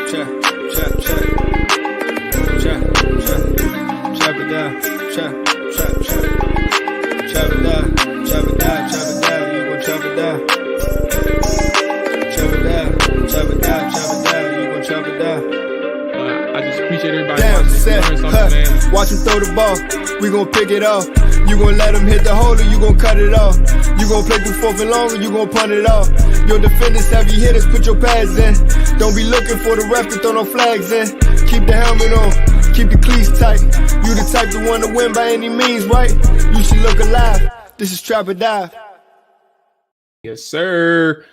I just appreciate everybody watching. Watch him throw the ball, we gon' pick it off. You gon' let him hit the hole or you gon' cut it off. You gon' play through fourth and long or you gon' punt it off. Your defenders, heavy hitters, put your pads in. Don't be looking for the ref to throw no flags in. Keep the helmet on, keep the cleats tight. You the type to want to win by any means, right? You should look alive. This is Trap or Dive. Yes, sir.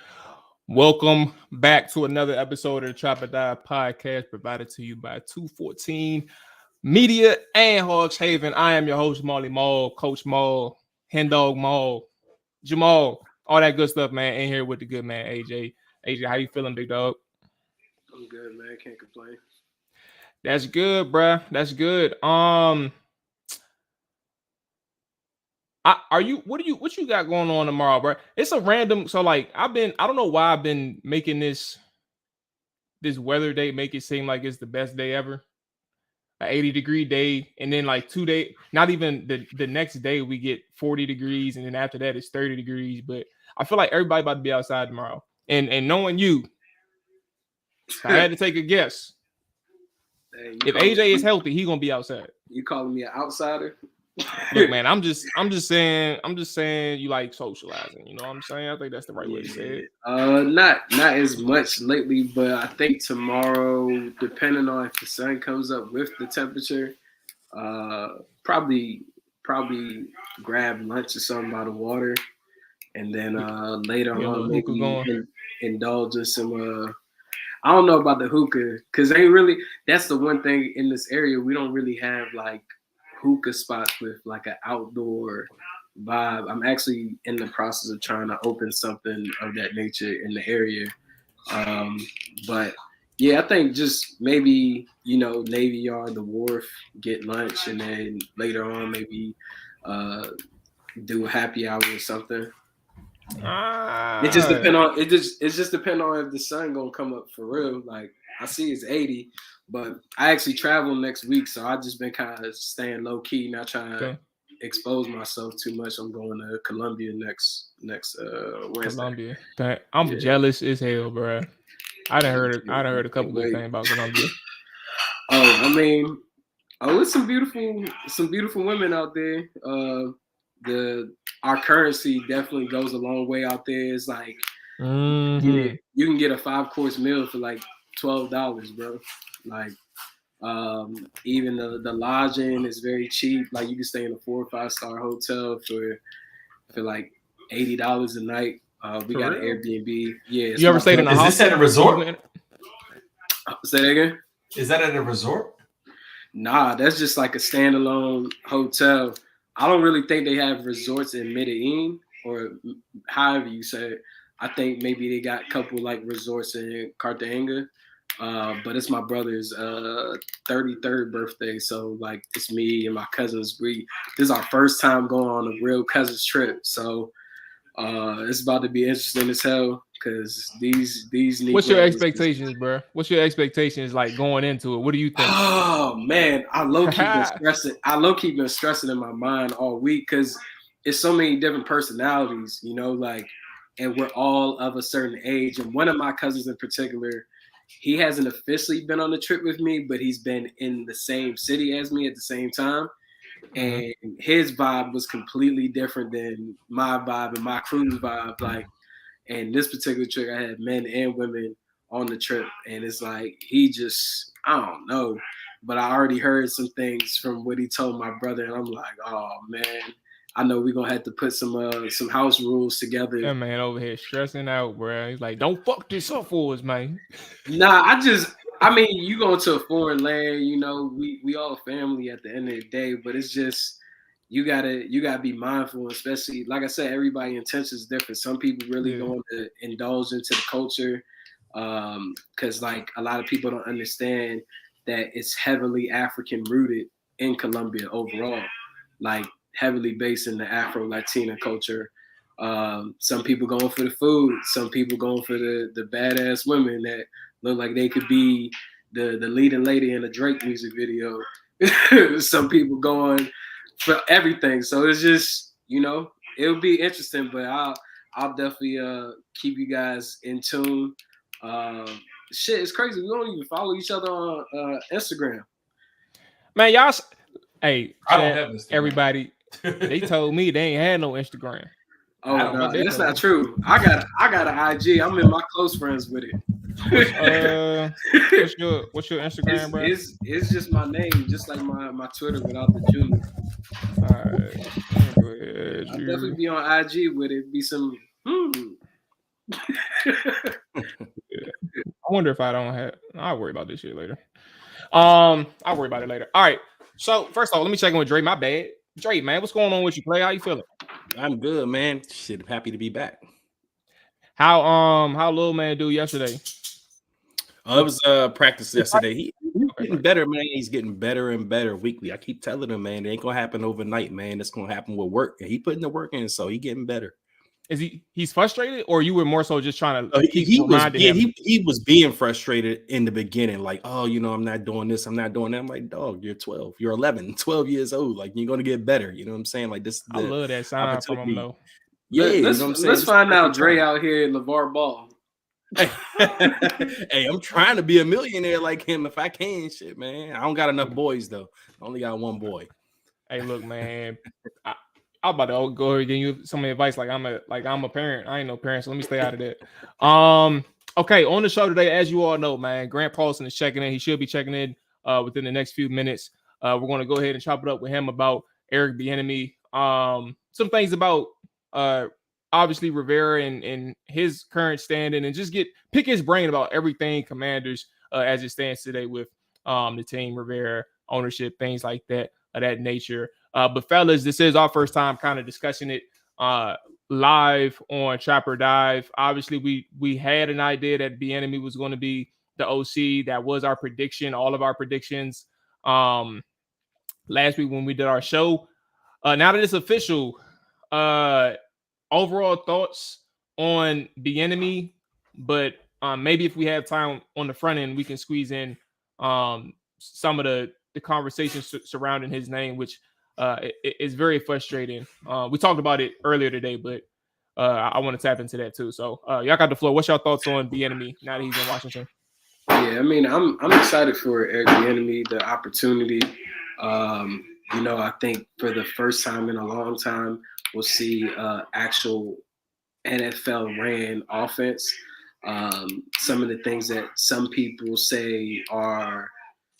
Welcome back to another episode of the Trap or Dive podcast, provided to you by 214 Media and Hogs Haven. I am your host, Mual, Coach Mual, Hen Dog Mual, Jamal, all that good stuff, man. In here with the good man, AJ. AJ, how you feeling, big dog? I'm good, man. Can't complain. That's good, bruh. That's good. What you got going on tomorrow, bro? It's a random. So like, I don't know why I've been making this weather day make it seem like it's the best day ever. An 80-degree day, and then like 2 days, not even the next day we get 40 degrees, and then after that it's 30 degrees. But I feel like everybody about to be outside tomorrow. And knowing you, I had to take a guess. Hey, if AJ is healthy, he gonna be outside. You calling me an outsider? Look, man, I'm just saying you like socializing. You know what I'm saying? I think that's the right way to say it. Not as much lately, but I think tomorrow, depending on if the sun comes up with the temperature, probably grab lunch or something by the water, and then later on maybe indulge in some. I don't know about the hookah, because that's the one thing in this area we don't really have like hookah spots with like an outdoor vibe. I'm actually in the process of trying to open something of that nature in the area. But yeah, I think just maybe, Navy Yard, the Wharf, get lunch, and then later on maybe do a happy hour or something. It just depend on it just depend on if the sun gonna come up for real. Like I see it's 80, but I actually travel next week, so I just been kind of staying low key, not trying to expose myself too much. I'm going to Columbia next Wednesday. Columbia, I'm jealous as hell, bro. I done heard a couple good things about Columbia. It's some beautiful women out there. Our currency definitely goes a long way out there. It's like you can get a 5-course meal for like $12, bro. Like even the lodging is very cheap. Like you can stay in a 4 or 5-star hotel for like $80 a night. We got an Airbnb. Yeah. You ever stayed in a house? Is this at a resort? Say that again? Is that at a resort? Nah, that's just like a standalone hotel. I don't really think they have resorts in Medellin, or however you say it. I think maybe they got a couple like resorts in Cartagena. But it's my brother's 33rd birthday, so like it's me and my cousins. This is our first time going on a real cousins trip, so it's about to be interesting as hell. Because these what's your expectations, bro? What's your expectations like going into it? What do you think? Oh man, I low key been stressing in my mind all week because it's so many different personalities, and we're all of a certain age. And one of my cousins in particular, he hasn't officially been on the trip with me, but he's been in the same city as me at the same time. And his vibe was completely different than my vibe and my crew's vibe. Like, and this particular trip, I had men and women on the trip, and it's like I don't know, but I already heard some things from what he told my brother, and I'm like, oh man, I know we're gonna have to put some house rules together. That man over here stressing out, bro. He's like, don't fuck this up for us, man. Nah, you going to a foreign land, we all family at the end of the day, but it's just you gotta be mindful, especially like I said, everybody's intention is different. Some people really want to indulge into the culture, because like a lot of people don't understand that it's heavily African rooted in Colombia overall, like heavily based in the Afro-Latina culture. Some people going for the food, some people going for the badass women that look like they could be the leading lady in a Drake music video. Some people going for everything. So it's just, it'll be interesting, but I'll definitely keep you guys in tune. Shit, it's crazy. We don't even follow each other on Instagram. Man, y'all. Hey, I don't have Instagram. Everybody, they told me they ain't had no Instagram. Oh no, that's not true. I got an IG. I'm in my close friends with it. What's your Instagram, bro? It's just my name, just like my Twitter without the junior. All right, go ahead. I'll definitely be on IG with it. Be some. I wonder if I don't have. I'll worry about this shit later. I'll worry about it later. All right. So first of all, let me check in with Dre. My bad, Dre, man. What's going on with you, play? How you feeling? I'm good, man. Shit, I'm happy to be back. How little man do yesterday? It was practice yesterday. He's getting better, man. He's getting better and better weekly. I keep telling him, man, it ain't gonna happen overnight, man. It's gonna happen with work, and he putting the work in, so he getting better. Is he's frustrated, or you were more so just trying to he was being frustrated in the beginning, like, oh, I'm not doing this, I'm not doing that. I'm like, dog, you're 12, you're 11, 12 years old, like you're gonna get better. You know what I'm saying? Like this. I love that sign from him though. Yeah, let's find out Dre out here in LeVar Ball. Hey, I'm trying to be a millionaire like him if I can. Shit, man. I don't got enough boys though. I only got one boy. Hey, look, man. I'm about to go ahead and give you some advice. Like I'm a parent. I ain't no parent, so let me stay out of that. Okay, on the show today, as you all know, man, Grant Pauslen is checking in. He should be checking in within the next few minutes. We're going to go ahead and chop it up with him about Eric Bieniemy. Some things about obviously Rivera and his current standing, and just pick his brain about everything Commanders as it stands today with the team, Rivera, ownership, things like that of that nature. But fellas, this is our first time kind of discussing it live on Trap or Dive. Obviously, we had an idea that Bieniemy was going to be the OC. That was our prediction, all of our predictions last week when we did our show. Now that it's official, overall thoughts on Bieniemy, but maybe if we have time on the front end, we can squeeze in some of the conversations surrounding his name, which is very frustrating. We talked about it earlier today, but I want to tap into that too. So y'all got the floor. What's your thoughts on Bieniemy now that he's in Washington? Yeah, I mean, I'm excited for Eric Bieniemy, the opportunity. I think for the first time in a long time, we'll see actual NFL ran offense. Some of the things that some people say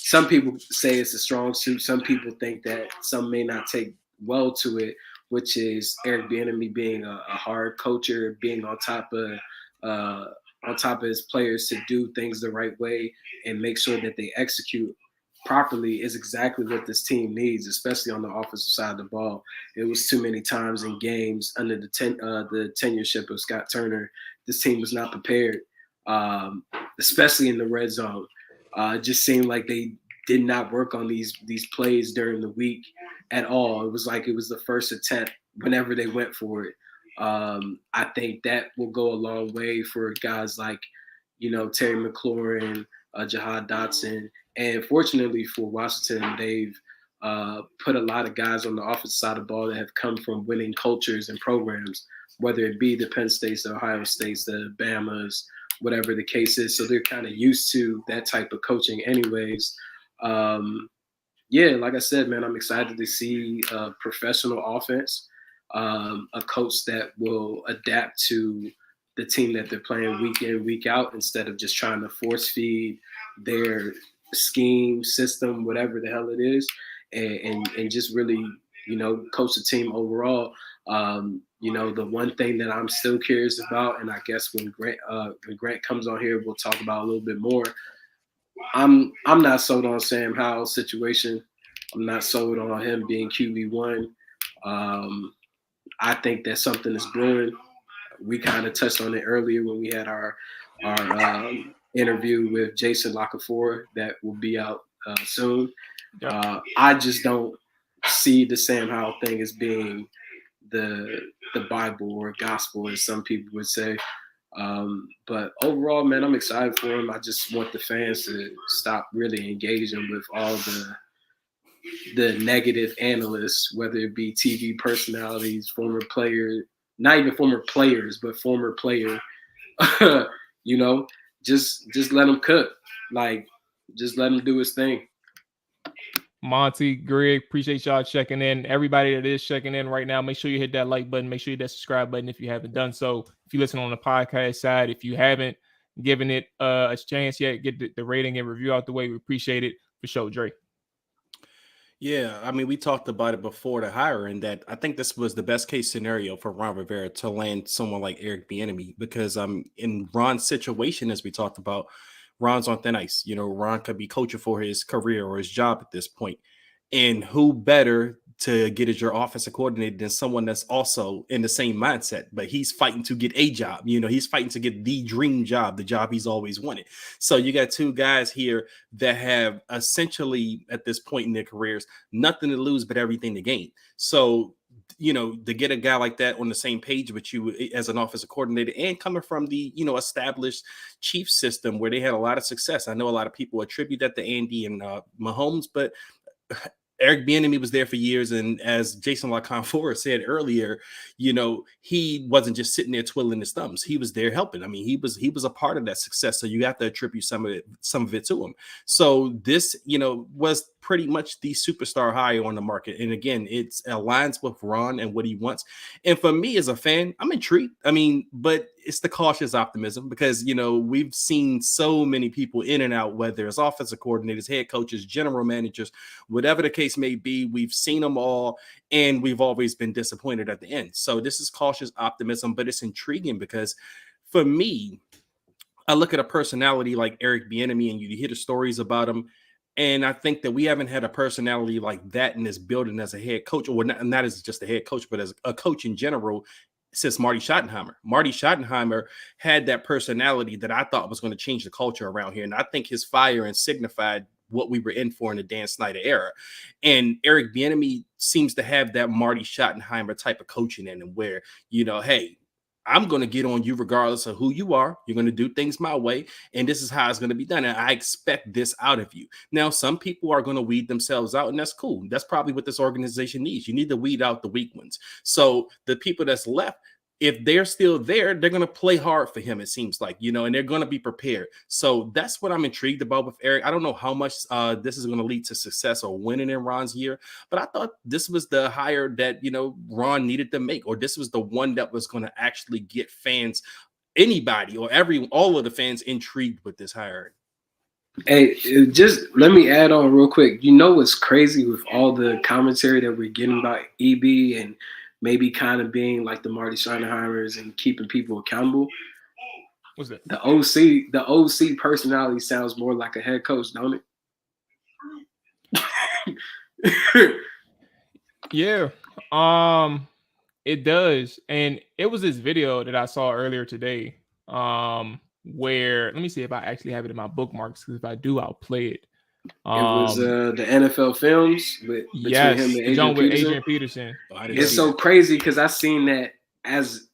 it's a strong suit. Some people think that some may not take well to it, which is Eric Bieniemy being a hard coacher, being on top of his players to do things the right way and make sure that they execute properly is exactly what this team needs, especially on the offensive side of the ball. It was too many times in games under the tenureship of Scott Turner, this team was not prepared, especially in the red zone. It just seemed like they did not work on these plays during the week at all. It was like it was the first attempt whenever they went for it. I think that will go a long way for guys like, Terry McLaurin, Jahad Dotson. And fortunately for Washington, they've put a lot of guys on the offensive side of the ball that have come from winning cultures and programs, whether it be the Penn States, the Ohio States, the Bamas, whatever the case is. So they're kind of used to that type of coaching anyways. Like I said, man, I'm excited to see a professional offense, a coach that will adapt to the team that they're playing week in, week out, instead of just trying to force feed their scheme, system, whatever the hell it is, and just really, coach the team overall. The one thing that I'm still curious about, and I guess when Grant comes on here, we'll talk about a little bit more. I'm not sold on Sam Howell's situation. I'm not sold on him being QB1. I think that something is brewing. We kind of touched on it earlier when we had our interview with Jason Lockefour that will be out soon. Yep. I just don't see the Sam Howell thing as being the Bible or gospel, as some people would say. But overall, man, I'm excited for him. I just want the fans to stop really engaging with all the negative analysts, whether it be TV personalities, former player, not even former players, but former player. You know, just let him cook. Like, just let him do his thing. Monty, Greg, appreciate y'all checking in. Everybody that is checking in right now, make sure you hit that like button. Make sure you hit that subscribe button if you haven't done so. If you listen on the podcast side, if you haven't given it a chance yet, get the rating and review out the way. We appreciate it for sure, Dre. Yeah, I mean, we talked about it before the hiring that I think this was the best case scenario for Ron Rivera to land someone like Eric Bieniemy because in Ron's situation, as we talked about, Ron's on thin ice. You know, Ron could be coaching for his career or his job at this point. And who better to get as your offensive coordinator than someone that's also in the same mindset, but he's fighting to get a job. You know, he's fighting to get the dream job, the job he's always wanted. So you got two guys here that have essentially at this point in their careers, nothing to lose, but everything to gain. So, you know, to get a guy like that on the same page with you as an offensive coordinator and coming from the, you know, established Chiefs system where they had a lot of success. I know a lot of people attribute that to Andy and Mahomes, but Eric Bieniemy was there for years, and as Jason LaConfort said earlier, you know, he wasn't just sitting there twiddling his thumbs. He was there helping. I mean, he was a part of that success. So you have to attribute some of it to him. So this, you know, was pretty much the superstar hire on the market. And again, it aligns with Ron and what he wants. And for me as a fan, I'm intrigued. I mean, but it's the cautious optimism because, you know, we've seen so many people in and out, whether it's offensive coordinators, head coaches, general managers, whatever the case may be. We've seen them all and we've always been disappointed at the end. So this is cautious optimism, but it's intriguing because for me, I look at a personality like Eric Bieniemy and you hear the stories about him. And I think that we haven't had a personality like that in this building as a head coach, or not as just a head coach, but as a coach in general since Marty Schottenheimer. Marty Schottenheimer had that personality that I thought was going to change the culture around here. And I think his fire and signified what we were in for in the Dan Snyder era. And Eric Bieniemy seems to have that Marty Schottenheimer type of coaching in him where, you know, hey, I'm going to get on you regardless of who you are. You're going to do things my way. And this is how it's going to be done. And I expect this out of you. Now, some people are going to weed themselves out, and that's cool. That's probably what this organization needs. You need to weed out the weak ones. So the people that's left, if they're still there, they're going to play hard for him, it seems like, you know, and they're going to be prepared. So that's what I'm intrigued about with Eric. I don't know how much this is going to lead to success or winning in Ron's year, but I thought this was the hire that, you know, Ron needed to make, or this was the one that was going to actually get fans, anybody or all of the fans intrigued with this hiring. Hey, just let me add on real quick. You know what's crazy with all the commentary that we're getting about EB and maybe kind of being like the Marty Schottenheimers and keeping people accountable? What's that? The OC personality sounds more like a head coach, don't it? Yeah. It does. And it was this video that I saw earlier today. Where let me see if I actually have it in my bookmarks, because if I do, I'll play it. It was the NFL Films with between him and Adrian Peterson. It's so crazy because I seen that as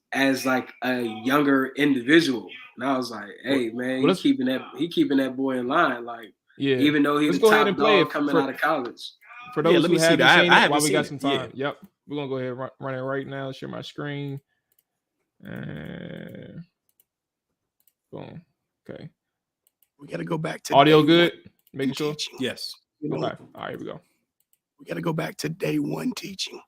like a younger individual, and I was like, "Hey, man, he keeping that boy in line." Like, yeah, even though he's the top dog coming out of college. For those who haven't seen it, while we got some time, yep, we're gonna go ahead and run it right now. Share my screen. Boom. Okay. We got to go back to audio. Good. Making sure. Teaching. Yes. Okay. All right, here we go. We got to go back to day one teaching.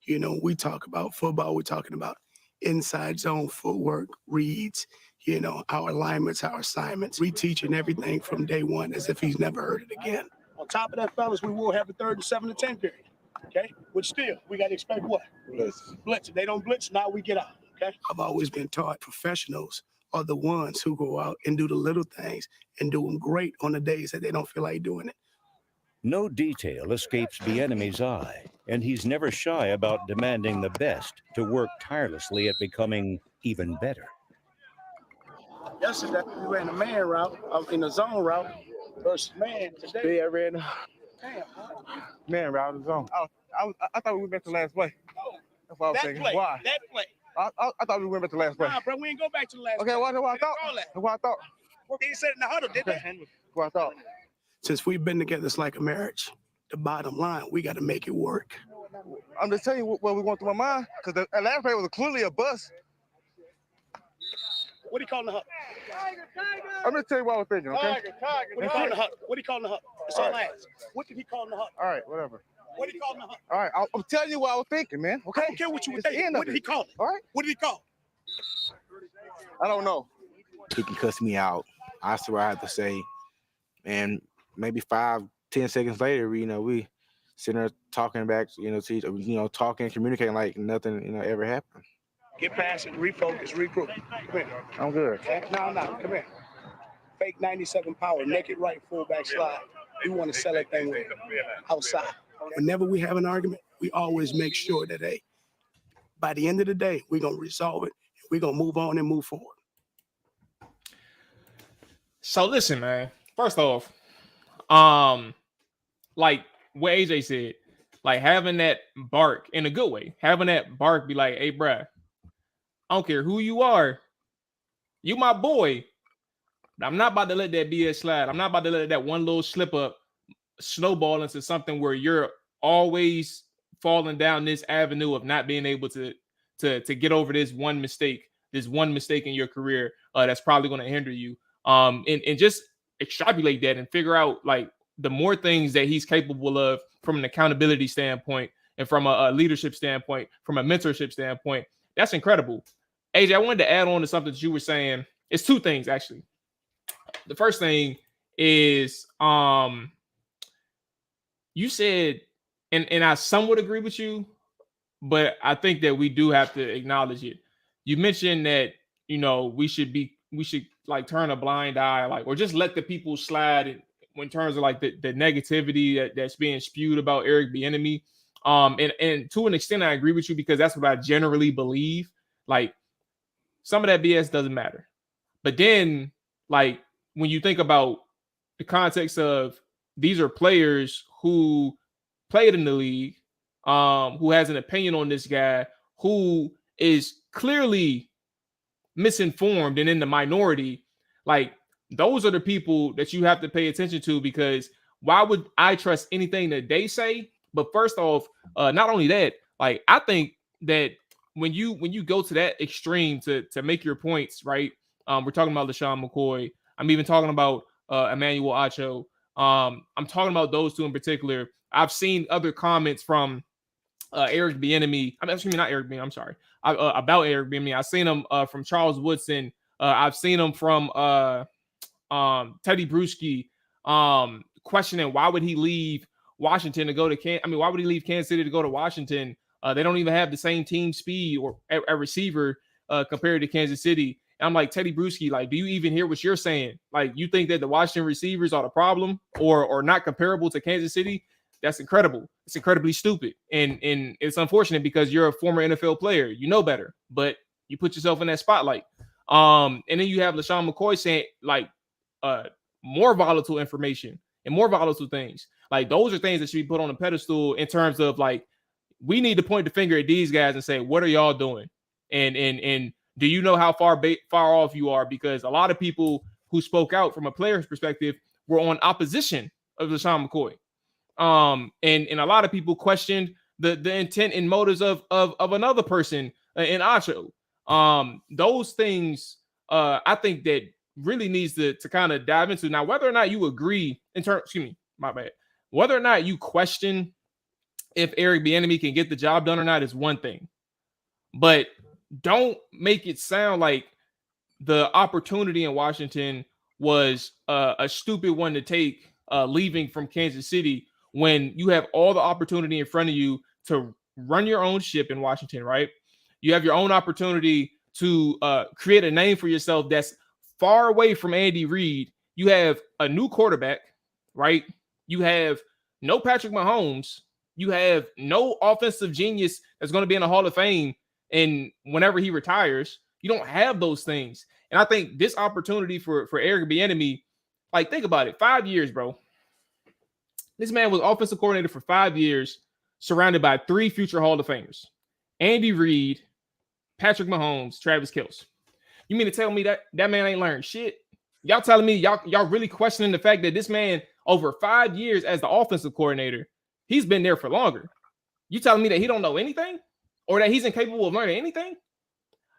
You know, we talk about football. We're talking about inside zone footwork, reads, you know, our alignments, our assignments. We teaching everything from day one as if he's never heard it again. On top of that, fellas, we will have a 3rd and 7 and 10 period. Okay? But still, we got to expect what? Blitz. If they don't blitz, now we get out. Okay? I've always been taught professionals are the ones who go out and do the little things and do them great on the days that they don't feel like doing it. No detail escapes Bieniemy's eye, and he's never shy about demanding the best to work tirelessly at becoming even better. Yesterday, we ran a man route, in the zone route versus man. Today, I ran man route in the zone. I thought we went back to last play. That's what I was thinking. Why? That play. I thought we went back to last play. Nah, bro, we ain't go back to the last. Okay, what I thought? What I thought? They said in the huddle, did they? What I thought? Since we've been together, it's like a marriage. The bottom line, we got to make it work. I'm just telling you what was going through my mind, because the last play was clearly a bust. What do you call the huddle? I'm just telling you what I was thinking, okay? What do you call the huddle? What do you call the huddle? That's all I ask. What did he call the huddle? All right, whatever. What did he call the huddle? All right, I'm telling you what I was thinking, man. Okay. I don't care what you were It's the thinking. end of What did it. he call it? All right. What did he call? I don't know. He can cuss me out. I swear I have to say, and maybe 5-10 seconds later, we sitting there talking back, talking, communicating like nothing, ever happened. Get past it, refocus, regroup. Come here. I'm good. No, come here. Fake 97 power, naked right, fullback slide. We want to sell that thing with outside. Whenever we have an argument, we always make sure that, hey, by the end of the day, we're going to resolve it. We're going to move on and move forward. So listen, man. First off, like what AJ said, like having that bark in a good way, having that bark be like, hey, bruh, I don't care who you are. You my boy. But I'm not about to let that BS slide. I'm not about to let that one little slip up snowball into something where you're always falling down this avenue of not being able to get over this one mistake in your career that's probably going to hinder you. And just extrapolate that and figure out like the more things that he's capable of from an accountability standpoint and from a leadership standpoint, from a mentorship standpoint. That's incredible. AJ, I wanted to add on to something that you were saying. It's two things, actually. The first thing is you said, and I somewhat agree with you, but I think that we do have to acknowledge it. You mentioned that, we should like turn a blind eye, like, or just let the people slide in terms of like the negativity that's being spewed about Eric Bieniemy. And to an extent, I agree with you because that's what I generally believe. Like, some of that BS doesn't matter. But then, like, when you think about the context of these are players who played in the league, who has an opinion on this guy, who is clearly misinformed and in the minority, like, those are the people that you have to pay attention to, because why would I trust anything that they say? But first off, not only that, like, I think that when you go to that extreme to make your points, right? We're talking about LaShawn McCoy. I'm even talking about Emmanuel Acho. I'm talking about those two in particular. I've seen other comments from Eric Bieniemy. Not Eric Bieniemy. I'm sorry. About Eric Bieniemy. I've seen them from Charles Woodson. I've seen them from Teddy Bruschi, questioning why would he leave Washington to go to why would he leave Kansas City to go to Washington? They don't even have the same team speed or a receiver compared to Kansas City. And I'm like, Teddy Bruschi, like, do you even hear what you're saying? Like, you think that the Washington receivers are the problem or not comparable to Kansas City? That's incredible. It's incredibly stupid. And it's unfortunate because you're a former NFL player. You know better, but you put yourself in that spotlight. And then you have LaShawn McCoy saying, like, more volatile information and more volatile things. Like, those are things that should be put on a pedestal in terms of, like, we need to point the finger at these guys and say, what are y'all doing? And do you know how far off you are? Because a lot of people who spoke out from a player's perspective were on opposition of LaShawn McCoy. And a lot of people questioned the intent and motives of another person in Acho. Those things I think that really needs to kind of dive into. Now, whether or not you agree whether or not you question if Eric Bieniemy can get the job done or not is one thing. But don't make it sound like the opportunity in Washington was a stupid one to take, leaving from Kansas City, when you have all the opportunity in front of you to run your own ship in Washington, right? You have your own opportunity to create a name for yourself that's far away from Andy Reid. You have a new quarterback, right? You have no Patrick Mahomes. You have no offensive genius that's going to be in the Hall of Fame and whenever he retires. You don't have those things. And I think this opportunity for Eric Bieniemy, like, think about it. 5 years, bro. This man was offensive coordinator for 5 years, surrounded by 3 future Hall of Famers: Andy Reid, Patrick Mahomes, Travis Kelce. You mean to tell me that man ain't learned shit? Y'all telling me y'all really questioning the fact that this man over 5 years as the offensive coordinator, he's been there for longer. You telling me that he don't know anything or that he's incapable of learning anything?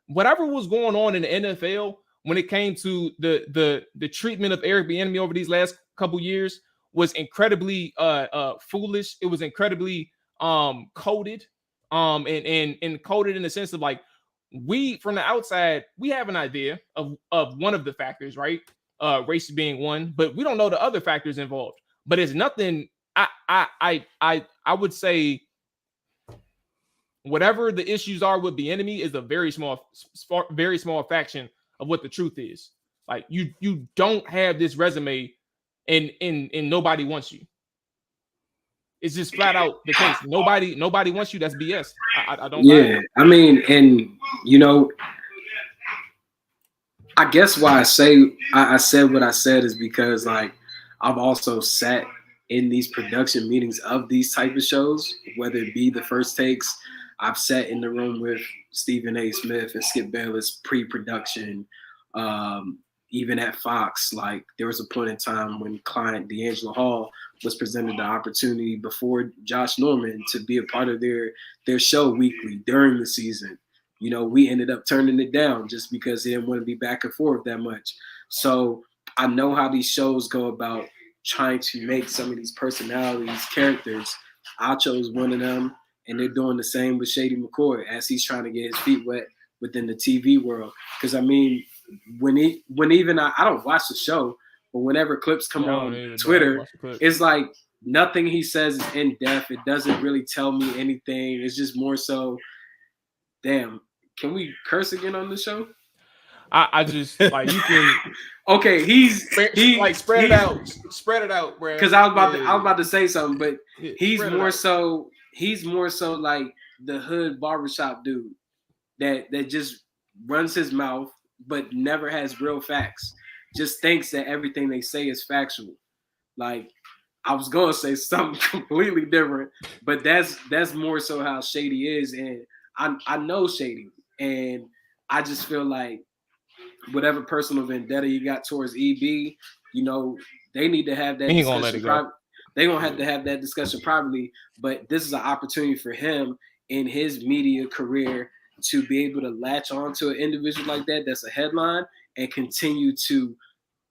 Whatever was going on in the NFL when it came to the treatment of Eric Bieniemy over these last couple years was incredibly foolish. It was incredibly coded and coded in the sense of like, we from the outside, we have an idea of one of the factors, right? Race being one, but we don't know the other factors involved. But it's nothing. I would say whatever the issues are with Bieniemy is a very small fraction of what the truth is. Like you don't have this resume, and nobody wants you. It's just flat out the case. Nobody wants you. That's BS. I don't. Yeah, I mean, and you know, I guess why I said what I said is because like I've also sat in these production meetings of these type of shows, whether it be the First Takes. I've sat in the room with Stephen A. Smith and Skip Bayless pre-production. Even at Fox, like there was a point in time when client D'Angelo Hall was presented the opportunity before Josh Norman to be a part of their show weekly during the season. You know, we ended up turning it down just because they didn't want to be back and forth that much. So I know how these shows go about trying to make some of these personalities characters. Acho's one of them, and they're doing the same with Shady McCoy as he's trying to get his feet wet within the TV world. Because I mean, when I don't watch the show, but whenever clips come on Twitter, it's like nothing he says is in depth. It doesn't really tell me anything. It's just more so, damn, can we curse again on the show? I just like you can. Okay, he's like spread it out, bro. Because I was about to say something, but he's more so like the hood barbershop dude that just runs his mouth but never has real facts. Just thinks that everything they say is factual. Like I was gonna say something completely different, but that's more so how Shady is, and I know Shady, and I just feel like whatever personal vendetta you got towards EB, you know, they need to have that discussion. They're gonna have to have that discussion privately, but this is an opportunity for him in his media career to be able to latch on to an individual like that's a headline and continue to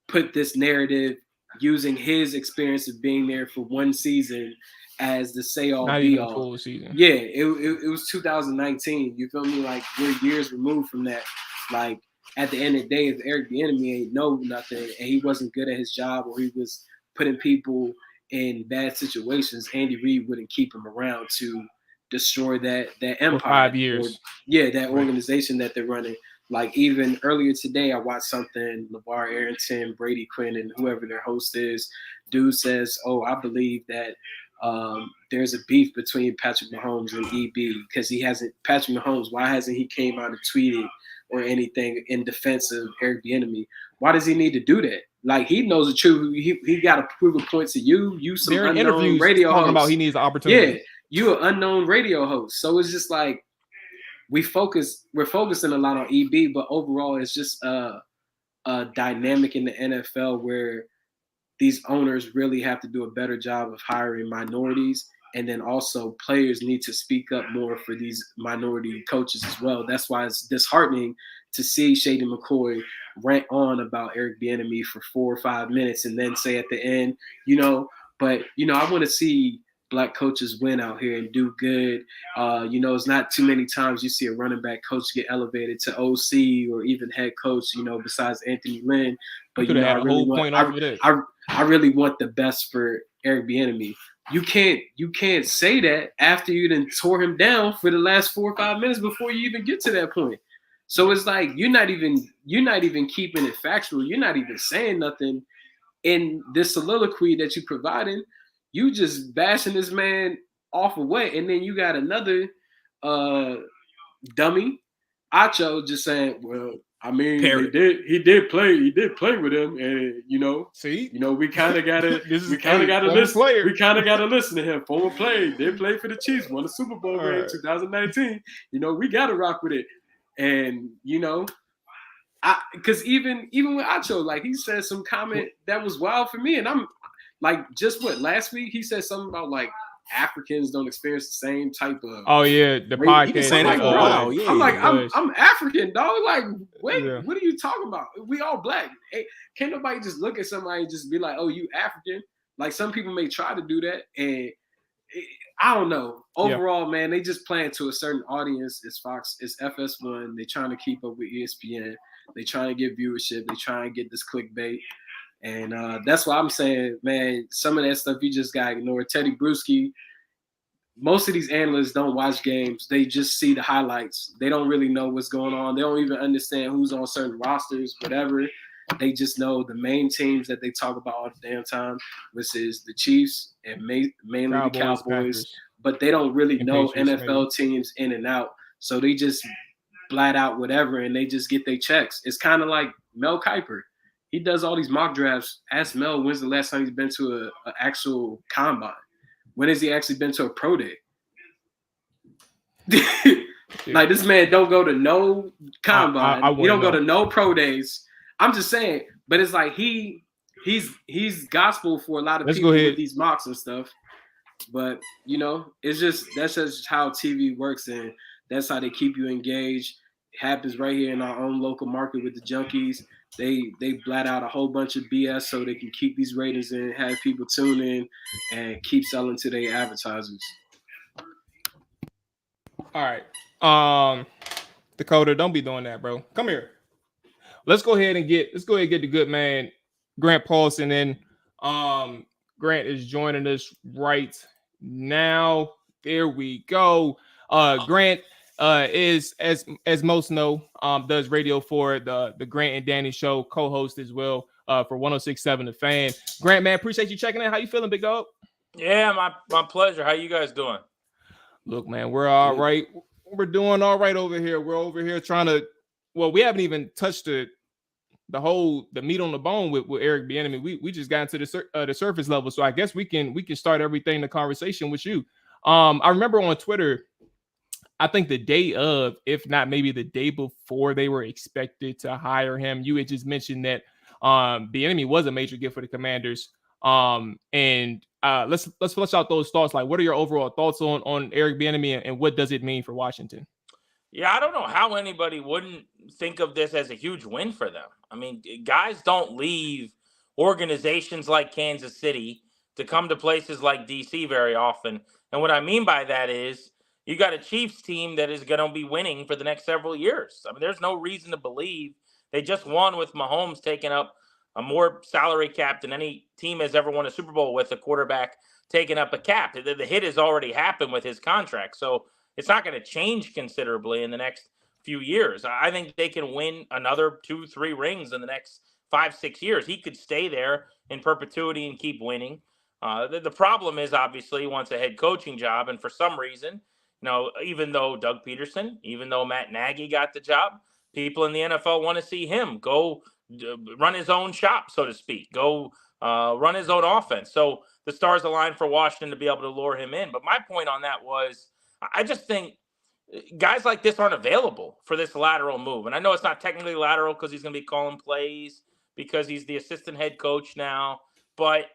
put this narrative using his experience of being there for one season as the say-all be-all. Full season. Yeah, it was 2019. You feel me? Like we're years removed from that. Like at the end of the day, if Eric Bieniemy ain't know nothing and he wasn't good at his job or he was putting people in bad situations, Andy Reid wouldn't keep him around to destroy that empire. For 5 years. That organization that they're running. Like even earlier today, I watched something, LeVar Arrington, Brady Quinn, and whoever their host is. Dude says, "Oh, I believe that there's a beef between Patrick Mahomes and EB because Patrick Mahomes, why hasn't he came out and tweeted or anything in defense of Eric Bieniemy? Why does he need to do that? Like he knows the truth. He got to prove a point to you. You some They're in unknown interviews radio talking host. About he needs the opportunity. Yeah, you an unknown radio host. So it's just like we're focusing a lot on EB, but overall it's just a dynamic in the NFL where these owners really have to do a better job of hiring minorities, and then also players need to speak up more for these minority coaches as well. That's why it's disheartening to see Shady McCoy rant on about Eric Bieniemy for 4 or 5 minutes and then say at the end, but I want to see Black coaches win out here and do good. It's not too many times you see a running back coach get elevated to OC or even head coach, besides Anthony Lynn. But I really want the best for Eric Bieniemy. You can't say that after you done tore him down for the last 4 or 5 minutes before you even get to that point. So it's like you're not even keeping it factual. You're not even saying nothing in this soliloquy that you providing. You just bashing this man off away, and then you got another dummy, Acho, just saying, "Well, I mean, he did play with him, and we kind of gotta listen to him. Former did play for the Chiefs, won the Super Bowl in 2019. We gotta rock with it." And because even with Acho, like he said some comment that was wild for me, and I'm like, just last week he said something about like Africans don't experience the same type of. Oh yeah, the podcast. He been saying that for a while. Yeah, I'm like, I'm African, dog. Like, wait, Yeah. what are you talking about? We all black. Hey, can't nobody just look at somebody and just be like, oh, you African. Like some people may try to do that, and I don't know. Overall, man, they just playing to a certain audience. It's Fox, it's FS1. They trying to keep up with ESPN. They trying to get viewership. They trying to get this clickbait. And that's why I'm saying, man, some of that stuff you just got to ignore. Teddy Bruschi, most of these analysts don't watch games. They just see the highlights. They don't really know what's going on. They don't even understand who's on certain rosters, whatever. They just know the main teams that they talk about all the damn time, which is the Chiefs and mainly the Cowboys. Packers. But they don't really know Patriots, NFL teams in and out. So they just blat out whatever, and they just get their checks. It's kind of like Mel Kiper. He does all these mock drafts. Ask Mel, when's the last time he's been to an actual combine? When has he actually been to a pro day? Like, this man don't go to no combine. He don't go to no pro days. I'm just saying, but it's like he's gospel for a lot of people with these mocks and stuff. But that's just how TV works, and that's how they keep you engaged. It happens right here in our own local market with the Junkies. They blat out a whole bunch of BS so they can keep these ratings and have people tune in and keep selling to their advertisers. All right. Dakota, don't be doing that, bro. Come here. Let's go ahead and get the good man, Grant Pauslen in. Grant is joining us right now. There we go. Grant is, as most know, does radio for the Grant and Danny show, co-host as well for 106.7 The Fan. Grant, man, appreciate you checking in. How you feeling, big dog? Yeah, my pleasure. How you guys doing? Look, man, we're all right. We're doing all right over here. We're over here trying to. Well, we haven't even touched the meat on the bone with Eric Bieniemy. We just got into the surface level. So I guess we can start everything, the conversation with you. I remember on Twitter, I think the day of, if not maybe the day before they were expected to hire him, you had just mentioned that Bieniemy was a major gift for the Commanders. And let's flesh out those thoughts. Like, what are your overall thoughts on Eric Bieniemy, and what does it mean for Washington? Yeah, I don't know how anybody wouldn't think of this as a huge win for them. I mean, guys don't leave organizations like Kansas City to come to places like DC very often. And what I mean by that is you got a Chiefs team that is going to be winning for the next several years. I mean, there's no reason to believe they just won with Mahomes taking up a more salary cap than any team has ever won a Super Bowl with, a quarterback taking up a cap. The hit has already happened with his contract. So it's not going to change considerably in the next few years. I think they can win another 2-3 rings in the next 5-6 years. He could stay there in perpetuity and keep winning. The problem is, obviously, he wants a head coaching job. And for some reason, even though Doug Peterson, even though Matt Nagy got the job, people in the NFL want to see him go run his own shop, so to speak, go run his own offense. So the stars align for Washington to be able to lure him in. But my point on that was, I just think guys like this aren't available for this lateral move. And I know it's not technically lateral because he's going to be calling plays because he's the assistant head coach now. But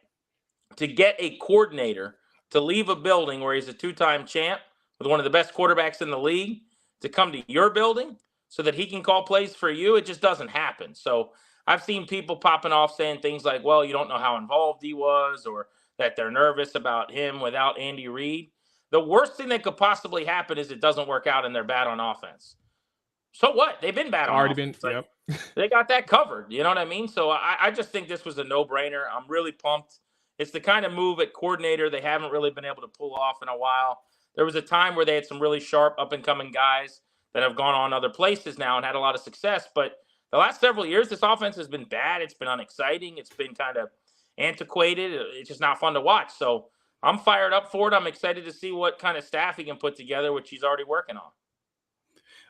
to get a coordinator to leave a building where he's a two-time champ with one of the best quarterbacks in the league to come to your building so that he can call plays for you, it just doesn't happen. So I've seen people popping off saying things like, well, you don't know how involved he was, or that they're nervous about him without Andy Reid. The worst thing that could possibly happen is it doesn't work out and they're bad on offense. So what? They've been bad on offense. They got that covered. You know what I mean? So I just think this was a no-brainer. I'm really pumped. It's the kind of move at coordinator they haven't really been able to pull off in a while. There was a time where they had some really sharp up-and-coming guys that have gone on other places now and had a lot of success. But the last several years, this offense has been bad. It's been unexciting. It's been kind of antiquated. It's just not fun to watch. So I'm fired up for it. I'm excited to see what kind of staff he can put together, which he's already working on.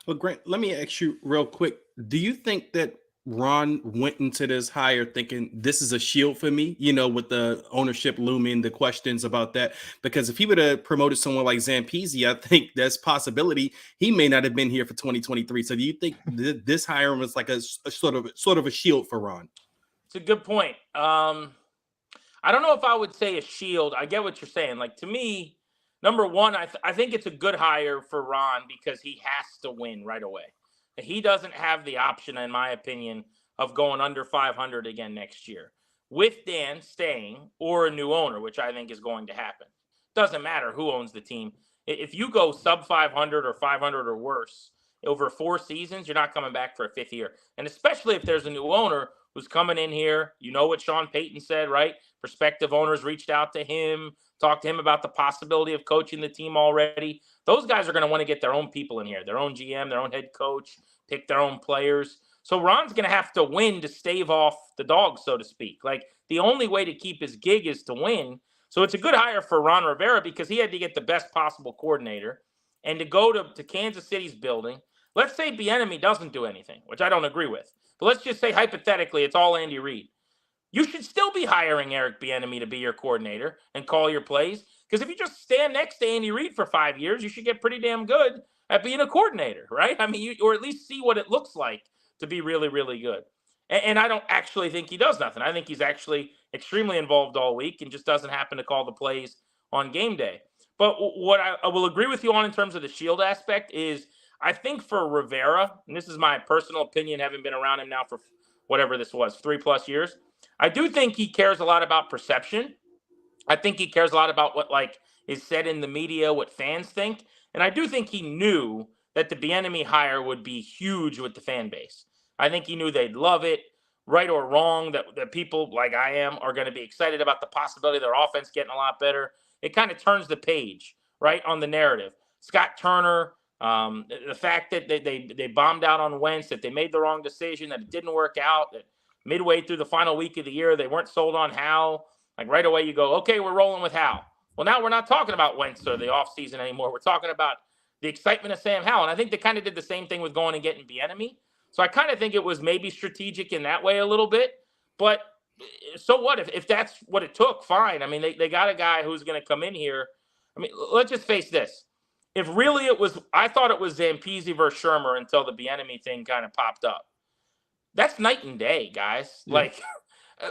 Well, Grant, let me ask you real quick. Do you think that Ron went into this hire thinking this is a shield for me, with the ownership looming, the questions about that. Because if he would have promoted someone like Zampese, I think there's possibility he may not have been here for 2023. So do you think this hire was like a sort of a shield for Ron? It's a good point. I don't know if I would say a shield. I get what you're saying. Like, to me, number one, I think it's a good hire for Ron because he has to win right away. He doesn't have the option, in my opinion, of going under 500 again next year. With Dan staying or a new owner, which I think is going to happen. Doesn't matter who owns the team. If you go sub 500 or 500 or worse over 4 seasons, you're not coming back for a 5th year. And especially if there's a new owner who's coming in here. You know what Sean Payton said, right? Prospective owners reached out to him, talked to him about the possibility of coaching the team already. Those guys are going to want to get their own people in here, their own GM, their own head coach, pick their own players. So Ron's going to have to win to stave off the dogs, so to speak. Like, the only way to keep his gig is to win. So it's a good hire for Ron Rivera because he had to get the best possible coordinator and to go to Kansas City's building. Let's say Bieniemy doesn't do anything, which I don't agree with. But let's just say hypothetically it's all Andy Reid. You should still be hiring Eric Bieniemy to be your coordinator and call your plays. Because if you just stand next to Andy Reid for 5 years, you should get pretty damn good at being a coordinator, right? I mean, or at least see what it looks like to be really, really good. And I don't actually think he does nothing. I think he's actually extremely involved all week and just doesn't happen to call the plays on game day. But what I will agree with you on in terms of the shield aspect is I think for Rivera, and this is my personal opinion, having been around him now for whatever this was, 3+ years, I do think he cares a lot about perception. I think he cares a lot about what is said in the media, what fans think. And I do think he knew that the Bieniemy hire would be huge with the fan base. I think he knew they'd love it, right or wrong, that people like I am are going to be excited about the possibility of their offense getting a lot better. It kind of turns the page, right, on the narrative. Scott Turner, the fact that they bombed out on Wentz, that they made the wrong decision, that it didn't work out, that midway through the final week of the year, they weren't sold on Howell. Like, right away you go, okay, we're rolling with Howell. Well, now we're not talking about Wentz or the offseason anymore. We're talking about the excitement of Sam Howell. And I think they kind of did the same thing with going and getting Bieniemy. So I kind of think it was maybe strategic in that way a little bit. But so what? If that's what it took, fine. I mean, they got a guy who's going to come in here. I mean, let's just face this. If really it was, I thought it was Zampese versus Shermer until the Bieniemy thing kind of popped up. That's night and day, guys. Yeah. Like,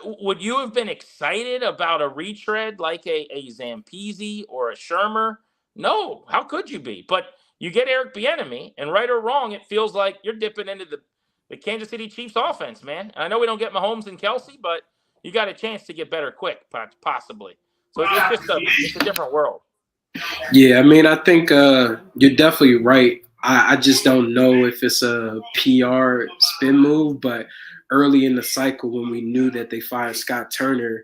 would you have been excited about a retread like a Zampese or a Shermer? No. How could you be? But you get Eric Bieniemy, and right or wrong, it feels like you're dipping into the Kansas City Chiefs offense, man. And I know we don't get Mahomes and Kelsey, but you got a chance to get better quick, possibly. So it's a different world. Yeah, I mean, I think you're definitely right. I just don't know if it's a PR spin move, but early in the cycle when we knew that they fired Scott Turner,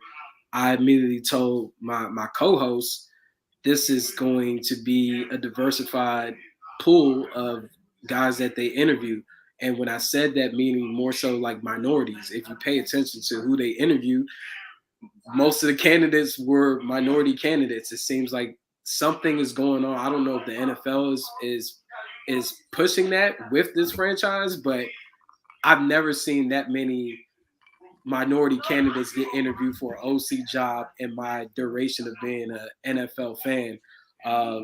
I immediately told my co-host, this is going to be a diversified pool of guys that they interview. And when I said that, meaning more so like minorities, if you pay attention to who they interviewed, most of the candidates were minority candidates. It seems like something is going on. I don't know if the NFL is pushing that with this franchise, but I've never seen that many minority candidates get interviewed for an OC job in my duration of being an NFL fan.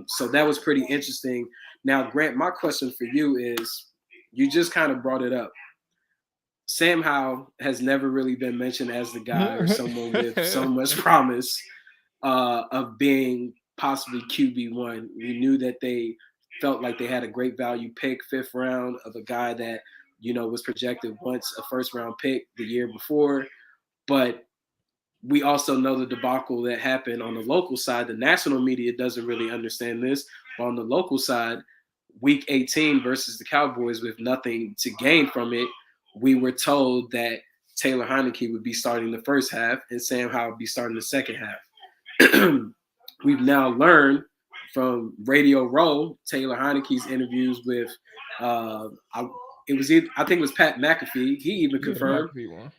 So that was pretty interesting. Now, Grant, my question for you is, you just kind of brought it up. Sam Howell has never really been mentioned as the guy or someone with so much promise of being possibly QB1. We knew that they felt like they had a great value pick, 5th round, of a guy that, was projected once a 1st-round pick the year before. But we also know the debacle that happened on the local side. The national media doesn't really understand this. But on the local side, week 18 versus the Cowboys with nothing to gain from it, we were told that Taylor Heineke would be starting the first half and Sam Howell would be starting the second half. We've now learned from Radio Row, Taylor Heineke's interviews with I think it was Pat McAfee. He even confirmed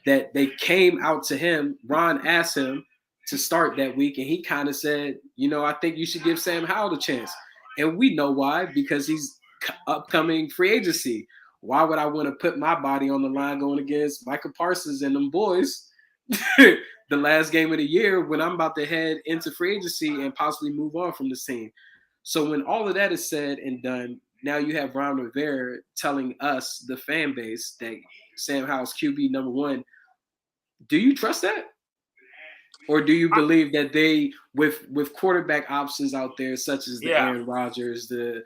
that they came out to him. Ron asked him to start that week, and he kind of said, I think you should give Sam Howell a chance. And we know why, because he's upcoming free agency. why would I want to put my body on the line going against Michael Parsons and them boys the last game of the year when I'm about to head into free agency and possibly move on from this team? So when all of that is said and done, now you have Ron Rivera telling us, the fan base, that Sam Howell's QB number 1. Do you trust that? Or do you believe that they, with quarterback options out there, such as the Aaron Rodgers, the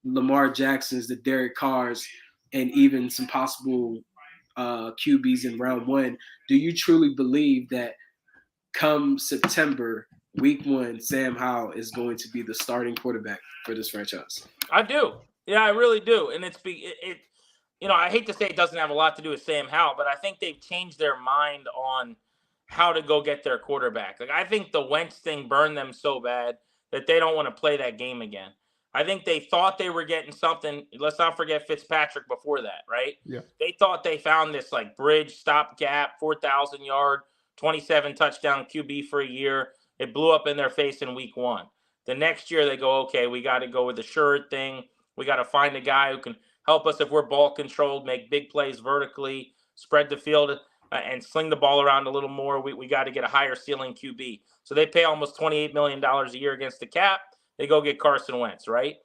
Lamar Jacksons, the Derek Carrs, and even some possible QBs in round 1, do you truly believe that come September, week 1, Sam Howell is going to be the starting quarterback for this franchise? I do. Yeah, I really do. And I hate to say it doesn't have a lot to do with Sam Howell, but I think they've changed their mind on how to go get their quarterback. Like, I think the Wentz thing burned them so bad that they don't want to play that game again. I think they thought they were getting something. Let's not forget Fitzpatrick before that, right? Yeah. They thought they found this like bridge, stopgap, 4,000-yard, 27 touchdown QB for a year. It blew up in their face in week 1. The next year they go, okay, we got to go with the sure thing. We got to find a guy who can help us if we're ball controlled, make big plays vertically, spread the field, and sling the ball around a little more. We got to get a higher ceiling QB. So they pay almost $28 million a year against the cap. They go get Carson Wentz, right?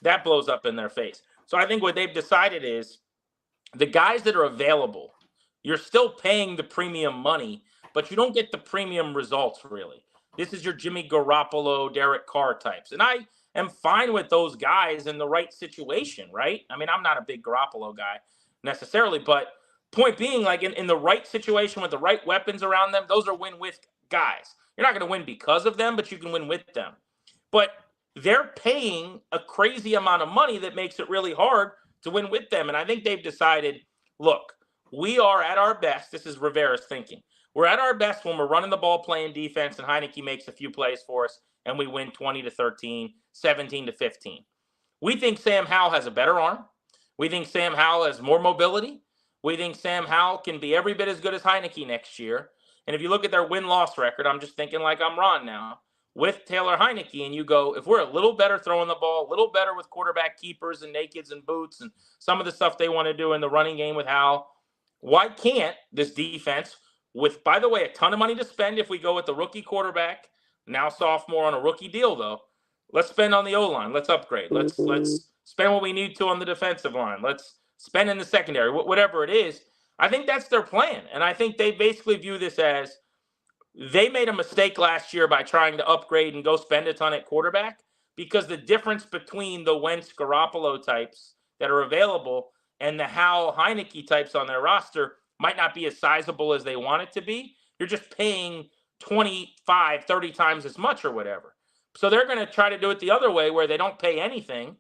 That blows up in their face. So I think what they've decided is the guys that are available, you're still paying the premium money, but you don't get the premium results, really. This is your Jimmy Garoppolo, Derek Carr types. And I am fine with those guys in the right situation, right? I mean, I'm not a big Garoppolo guy necessarily, but point being, like in the right situation with the right weapons around them, those are win-with guys. You're not going to win because of them, but you can win with them. But they're paying a crazy amount of money that makes it really hard to win with them. And I think they've decided, look, we are at our best. This is Rivera's thinking. We're at our best when we're running the ball, playing defense, and Heineke makes a few plays for us, and we win 20-13, 17-15. We think Sam Howell has a better arm. We think Sam Howell has more mobility. We think Sam Howell can be every bit as good as Heineke next year. And if you look at their win-loss record, I'm just thinking like I'm Ron now, with Taylor Heineke, and you go, if we're a little better throwing the ball, a little better with quarterback keepers and nakeds and boots and some of the stuff they want to do in the running game with Howell, why can't this defense, with, by the way, a ton of money to spend if we go with the rookie quarterback, now sophomore on a rookie deal, though, let's spend on the O-line. Let's upgrade. Let's spend what we need to on the defensive line. Let's spend in the secondary, whatever it is. I think that's their plan. And I think they basically view this as they made a mistake last year by trying to upgrade and go spend a ton at quarterback, because the difference between the Wentz Garoppolo types that are available and the Howell Heineke types on their roster might not be as sizable as they want it to be. You're just paying 25, 30 times as much or whatever. So they're going to try to do it the other way, where they don't pay anything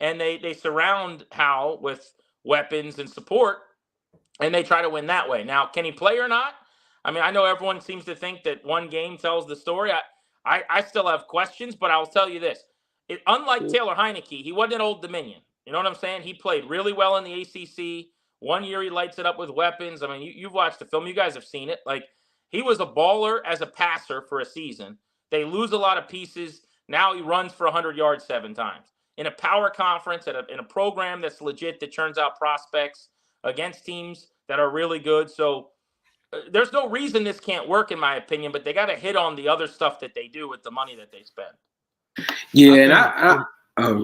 and they surround Howell with weapons and support, and they try to win that way. Now, can he play or not? I mean, I know everyone seems to think that one game tells the story. I still have questions, but I'll tell you this. Unlike Taylor Heineke, he wasn't an Old Dominion. You know what I'm saying? He played really well in the ACC. 1 year he lights it up with weapons. I mean, you've watched the film. You guys have seen it. Like, he was a baller as a passer for a season. They lose a lot of pieces. Now he runs for 100 yards 7 times. In a power conference, in a program that's legit, that churns out prospects against teams that are really good. So there's no reason this can't work, in my opinion, but they got to hit on the other stuff that they do with the money that they spend. Yeah,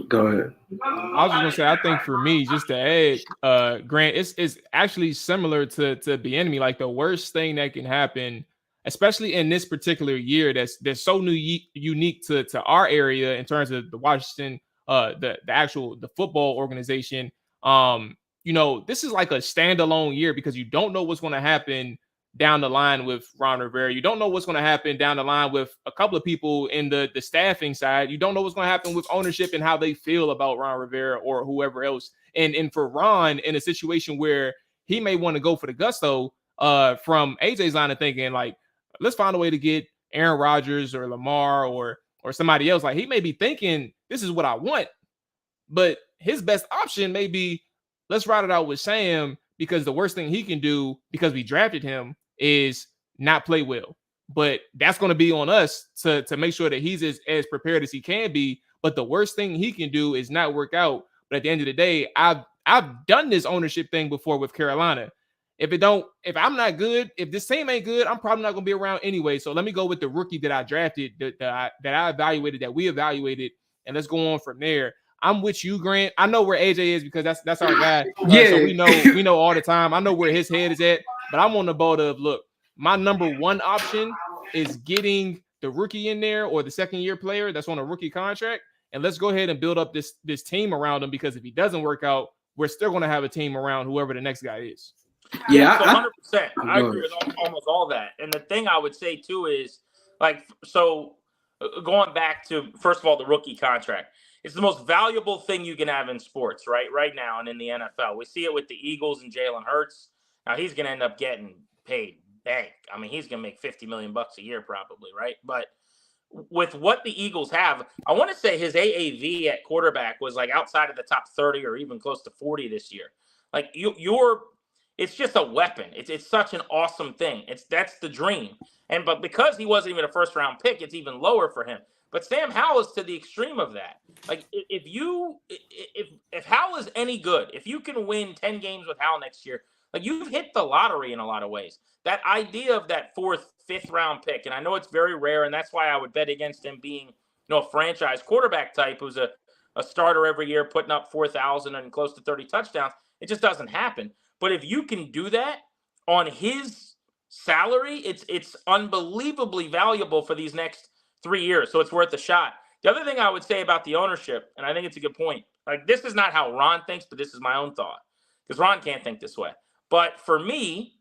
go ahead. I was just gonna say, I think for me, just to add, Grant, it's actually similar to Bieniemy. Like, the worst thing that can happen, especially in this particular year, that's so unique to our area in terms of the Washington, the football organization. This is like a standalone year, because you don't know what's going to happen down the line with Ron Rivera. You don't know what's going to happen down the line with a couple of people in the staffing side. You don't know what's going to happen with ownership and how they feel about Ron Rivera or whoever else. And for Ron, in a situation where he may want to go for the gusto from AJ's line of thinking, like, let's find a way to get Aaron Rodgers or Lamar or somebody else. Like, he may be thinking, this is what I want, but his best option may be, let's ride it out with Sam, because the worst thing he can do, because we drafted him, is not play well. But that's going to be on us to make sure that he's as prepared as he can be. But the worst thing he can do is not work out. But at the end of the day, I've done this ownership thing before with Carolina. If I'm not good, if this team ain't good, I'm probably not going to be around anyway. So let me go with the rookie that I drafted, that I evaluated, that we evaluated, and let's go on from there. I'm with you, Grant. I know where AJ is because that's our guy. So we know all the time. I know where his head is at, but I'm on the boat of, look, my number one option is getting the rookie in there or the second-year player that's on a rookie contract, and let's go ahead and build up this team around him, because if he doesn't work out, we're still going to have a team around whoever the next guy is. Yeah, 100%. I agree with almost all that. And the thing I would say too is, like, so going back to, first of all, the rookie contract. It's the most valuable thing you can have in sports, right now and in the NFL. We see it with the Eagles and Jalen Hurts. Now he's going to end up getting paid bank. I mean, he's going to make $50 million a year probably, right? But with what the Eagles have, I want to say his AAV at quarterback was like outside of the top 30 or even close to 40 this year. Like it's just a weapon. It's such an awesome thing. That's the dream. But because he wasn't even a first round pick, it's even lower for him. But Sam Howell is to the extreme of that. Like if Howell is any good, if you can win 10 games with Howell next year, like you've hit the lottery in a lot of ways. That idea of that 4th, 5th round pick, and I know it's very rare, and that's why I would bet against him being, a franchise quarterback type who's a starter every year, putting up 4,000 and close to 30 touchdowns. It just doesn't happen. But if you can do that on his salary, it's unbelievably valuable for these next 3 years. So it's worth a shot. The other thing I would say about the ownership, and I think it's a good point, like this is not how Ron thinks, but this is my own thought, because Ron can't think this way. But for me,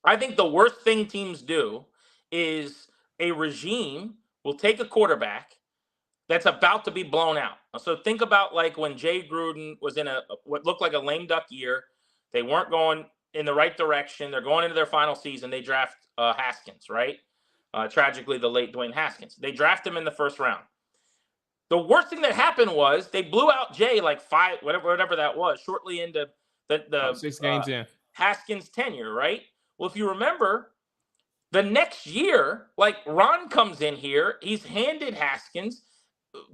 I think the worst thing teams do is a regime will take a quarterback that's about to be blown out. So think about like when Jay Gruden was in what looked like a lame duck year. They weren't going in the right direction. They're going into their final season. They draft Haskins, right? Tragically, the late Dwayne Haskins. They draft him in the first round. The worst thing that happened was they blew out Jay like 5, whatever that was, shortly into the 6 games in Haskins' tenure, right? Well, if you remember, the next year, like Ron comes in here, he's handed Haskins.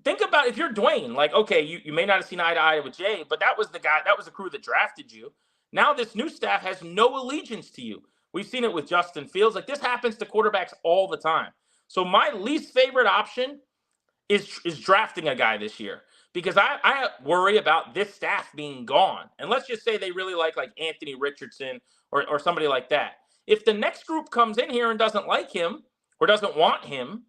Think about if you're Dwayne, like, okay, you may not have seen eye to eye with Jay, but that was the crew that drafted you. Now this new staff has no allegiance to you. We've seen it with Justin Fields. Like this happens to quarterbacks all the time. So my least favorite option is drafting a guy this year, because I worry about this staff being gone. And let's just say they really like Anthony Richardson or somebody like that. If the next group comes in here and doesn't like him or doesn't want him,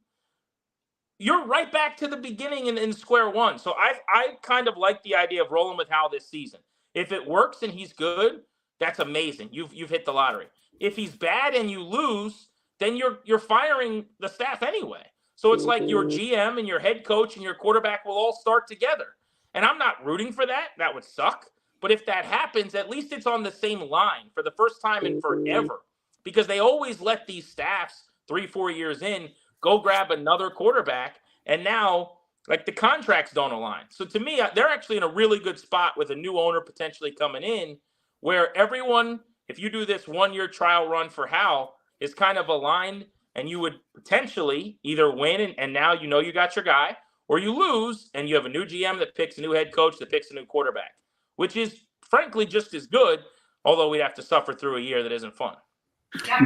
you're right back to the beginning in square one. So I kind of like the idea of rolling with Howell this season. If it works and he's good, that's amazing. You've hit the lottery. If he's bad and you lose, then you're firing the staff anyway. So it's like your GM and your head coach and your quarterback will all start together. And I'm not rooting for that. That would suck. But if that happens, at least it's on the same line for the first time in forever. Because they always let these staffs 3-4 years in go grab another quarterback. And now, like, the contracts don't align. So to me, they're actually in a really good spot with a new owner potentially coming in, where everyone, if you do this 1-year trial run for Howell, is kind of aligned, and you would potentially either win and now you got your guy, or you lose and you have a new GM that picks a new head coach that picks a new quarterback, which is frankly just as good, although we'd have to suffer through a year that isn't fun.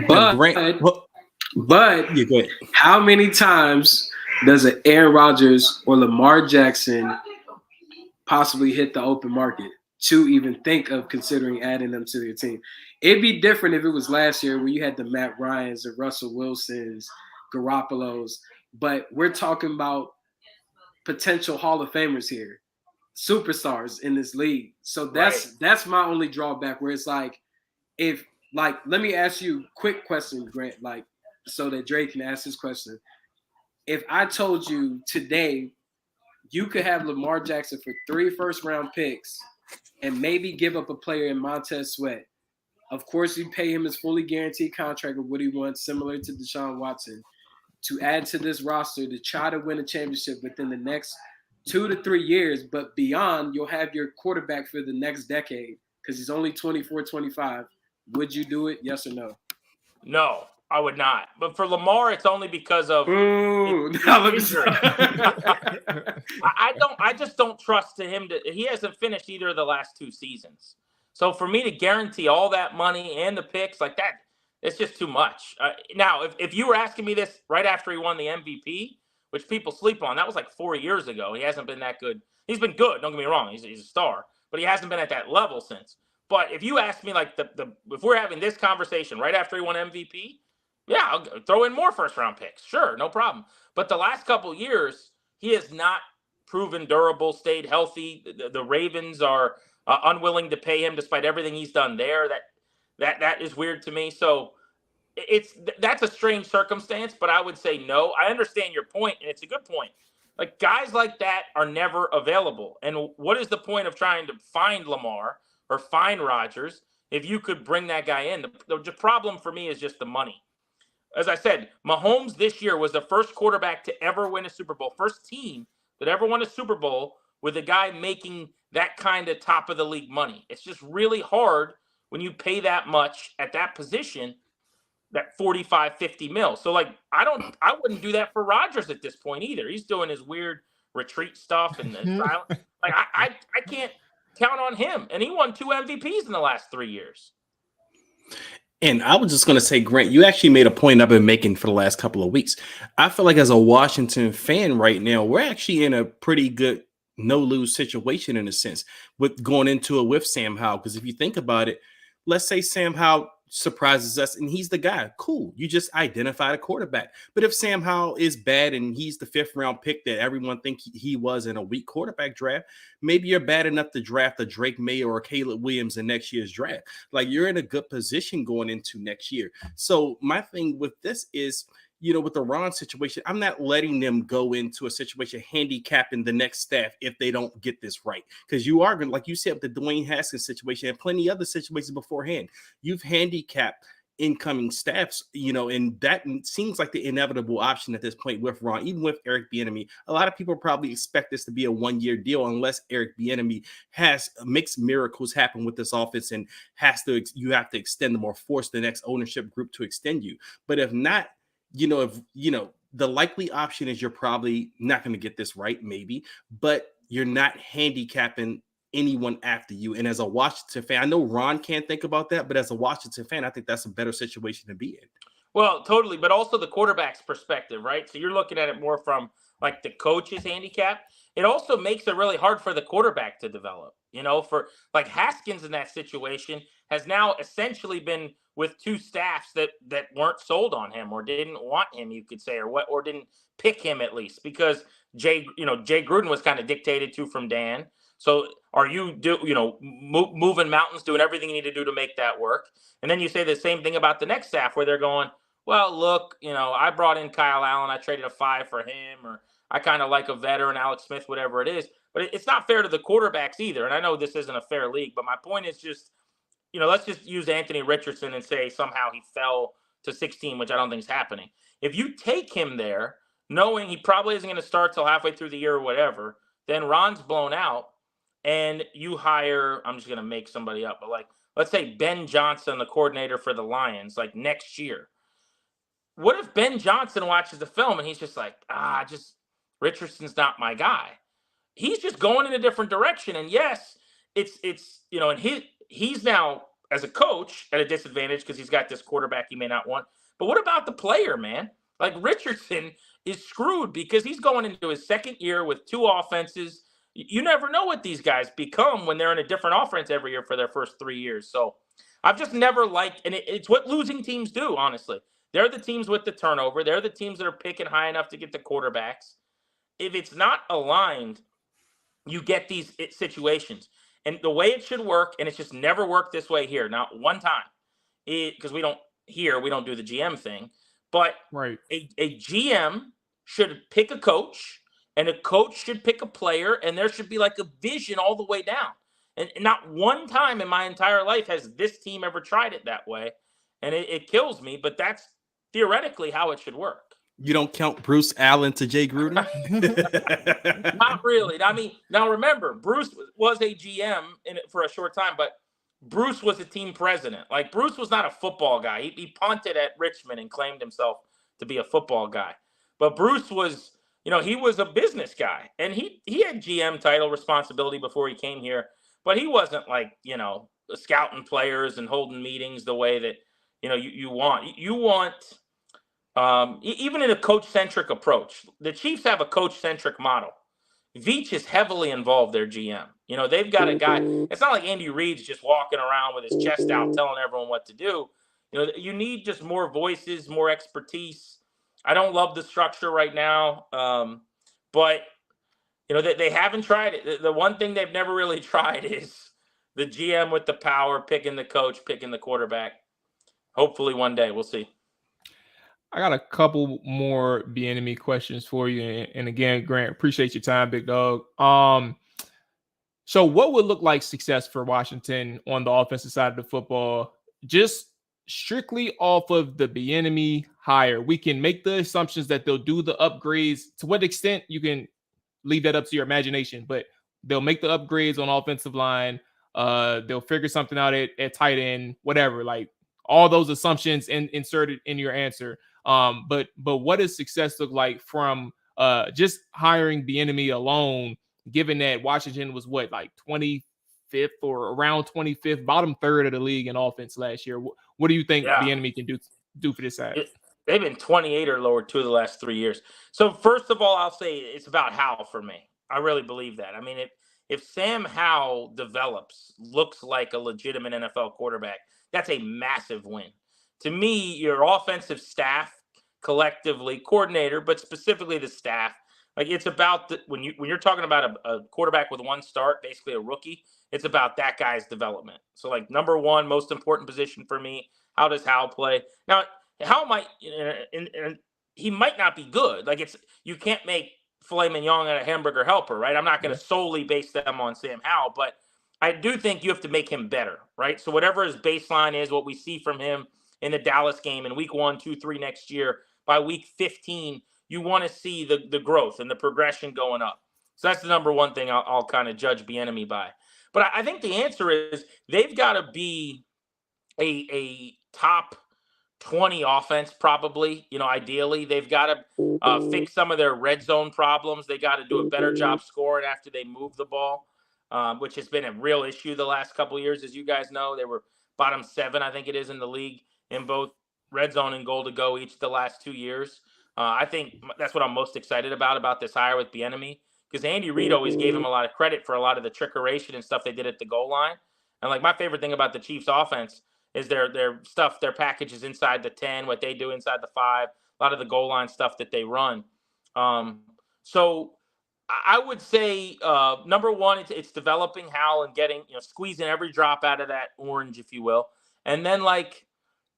But how many times does an Aaron Rodgers or Lamar Jackson possibly hit the open market to even think of considering adding them to your team? It'd be different if it was last year where you had the Matt Ryans, the Russell Wilsons, Garoppolos, but we're talking about potential Hall of Famers here, superstars in this league. So that's my only drawback, where it's like, let me ask you a quick question, Grant, like, so that Drake can ask his question. If I told you today you could have Lamar Jackson for 3 first-round picks and maybe give up a player in Montez Sweat, of course you pay him his fully guaranteed contract of what he wants, similar to Deshaun Watson, to add to this roster to try to win a championship within the next 2 to 3 years, but beyond, you'll have your quarterback for the next decade because he's only 24, 25. Would you do it? Yes or no? No. I would not. But for Lamar, it's only because of injury. I just don't trust him he hasn't finished either of the last 2 seasons. So for me to guarantee all that money and the picks like that, it's just too much. Now, if you were asking me this right after he won the MVP, which people sleep on, that was like 4 years ago. He hasn't been that good. He's been good. Don't get me wrong. He's a star, but he hasn't been at that level since. But if you ask me, like if we're having this conversation right after he won MVP, yeah, I'll throw in more first-round picks. Sure, no problem. But the last couple of years, he has not proven durable, stayed healthy. The Ravens are unwilling to pay him despite everything he's done there. That is weird to me. So that's a strange circumstance, but I would say no. I understand your point, and it's a good point. Like, guys like that are never available. And what is the point of trying to find Lamar or find Rodgers if you could bring that guy in? The problem for me is just the money. As I said, Mahomes this year was the first quarterback to ever win a Super Bowl, first team that ever won a Super Bowl with a guy making that kind of top of the league money. It's just really hard when you pay that much at that position, that 45, 50 mil. So like, I wouldn't do that for Rodgers at this point either. He's doing his weird retreat stuff and silent. Like I can't count on him. And he won 2 MVPs in the last 3 years. And I was just going to say, Grant, you actually made a point I've been making for the last couple of weeks. I feel like as a Washington fan right now, we're actually in a pretty good no-lose situation in a sense with going into it with Sam Howell. Because if you think about it, let's say Sam Howell surprises us and he's the guy. Cool. You just identified a quarterback. But if Sam Howell is bad and he's the 5th round pick that everyone think he was in a weak quarterback draft, maybe you're bad enough to draft a Drake May or a Caleb Williams in next year's draft. Like, you're in a good position going into next year. So my thing with this is, with the Ron situation, I'm not letting them go into a situation handicapping the next staff if they don't get this right. Because you are going to, like you said, with the Dwayne Haskins situation and plenty other situations beforehand, you've handicapped incoming staffs, and that seems like the inevitable option at this point with Ron, even with Eric Bieniemy. A lot of people probably expect this to be a 1-year deal unless Eric Bieniemy makes miracles happen with this offense and you have to extend them or force the next ownership group to extend you. But if not, the likely option is you're probably not going to get this right, maybe, but you're not handicapping anyone after you. And as a Washington fan, I know Ron can't think about that, but as a Washington fan, I think that's a better situation to be in. Well, totally, but also the quarterback's perspective, right? So you're looking at it more from like the coach's handicap. It also makes it really hard for the quarterback to develop. For like Haskins in that situation has now essentially been with 2 staffs that weren't sold on him or didn't want him, you could say, or didn't pick him at least, because Jay Gruden was kind of dictated to from Dan. So are you moving mountains, doing everything you need to do to make that work? And then you say the same thing about the next staff where they're going, well, look, I brought in Kyle Allen, I traded a 5 for him, or I kind of like a veteran, Alex Smith, whatever it is. But it's not fair to the quarterbacks either. And I know this isn't a fair league, but my point is just, let's just use Anthony Richardson and say somehow he fell to 16, which I don't think is happening. If you take him there, knowing he probably isn't going to start till halfway through the year or whatever, then Ron's blown out and you hire, I'm just going to make somebody up, but like, let's say Ben Johnson, the coordinator for the Lions, like next year. What if Ben Johnson watches the film and he's just like, Richardson's not my guy. He's just going in a different direction. And yes, it's and he's now, as a coach, at a disadvantage because he's got this quarterback he may not want. But what about the player, man? Like, Richardson is screwed because he's going into his 2nd year with 2 offenses. You never know what these guys become when they're in a different offense every year for their first 3 years. So I've just never liked, and it's what losing teams do, honestly. They're the teams with the turnover. They're the teams that are picking high enough to get the quarterbacks. If it's not aligned, you get these situations. And the way it should work, and it's just never worked this way here, not one time, because we don't do the GM thing, but right. A GM should pick a coach, and a coach should pick a player, and there should be like a vision all the way down. And not one time in my entire life has this team ever tried it that way. And it kills me, but that's theoretically how it should work. You don't count Bruce Allen to Jay Gruden? Not really. I mean, now remember, Bruce was a GM for a short time, but Bruce was a team president. Like, Bruce was not a football guy. He punted at Richmond and claimed himself to be a football guy. But Bruce was, he was a business guy. And he had GM title responsibility before he came here. But he wasn't like, scouting players and holding meetings the way that, you want. You want, even in a coach-centric approach, the Chiefs have a coach-centric model. Veach is heavily involved, their GM. They've got a guy. It's not like Andy Reid's just walking around with his chest out telling everyone what to do. You need just more voices, more expertise. I don't love the structure right now, but they haven't tried it. The one thing they've never really tried is the GM with the power, picking the coach, picking the quarterback. Hopefully one day, we'll see. I got a couple more Bieniemy questions for you. And again, Grant, appreciate your time, big dog. So what would look like success for Washington on the offensive side of the football? Just strictly off of the Bieniemy hire. We can make the assumptions that they'll do the upgrades. To what extent, you can leave that up to your imagination, but they'll make the upgrades on offensive line. They'll figure something out at tight end, whatever, like all those assumptions inserted in your answer. But what does success look like from just hiring Bieniemy alone, given that Washington was like 25th or around 25th, bottom third of the league in offense last year? What do you think Bieniemy can do for this side? They've been 28 or lower 2 of the last 3 years. So first of all, I'll say it's about Howell for me. I really believe that. I mean, if Sam Howell develops, looks like a legitimate NFL quarterback, that's a massive win. To me, your offensive staff collectively, coordinator, but specifically the staff, like it's about when you're talking about a quarterback with one start, basically a rookie, it's about that guy's development. So like number one, most important position for me, how does Howell play? Now, Howell might, and he might not be good. Like you can't make filet mignon at a hamburger helper, right? I'm not going to solely base them on Sam Howell, but I do think you have to make him better, right? So whatever his baseline is, what we see from him in the Dallas game in week 1, 2, 3 next year, by week 15, you want to see the growth and the progression going up. So that's the number one thing I'll kind of judge Bieniemy by. But I think the answer is they've got to be a top 20 offense, probably. Ideally, they've got to fix some of their red zone problems. They got to do a better job scoring after they move the ball, which has been a real issue the last couple of years. As you guys know, they were bottom 7, I think it is, in the league in both red zone and goal to go each the last 2 years. I think that's what I'm most excited about this hire with Bieniemy, because Andy Reid always gave him a lot of credit for a lot of the trickeration and stuff they did at the goal line. And like my favorite thing about the Chiefs offense is their stuff, their packages inside the 10, what they do inside the 5, a lot of the goal line stuff that they run. So I would say number one, it's developing Howell and getting, squeezing every drop out of that orange, if you will. And then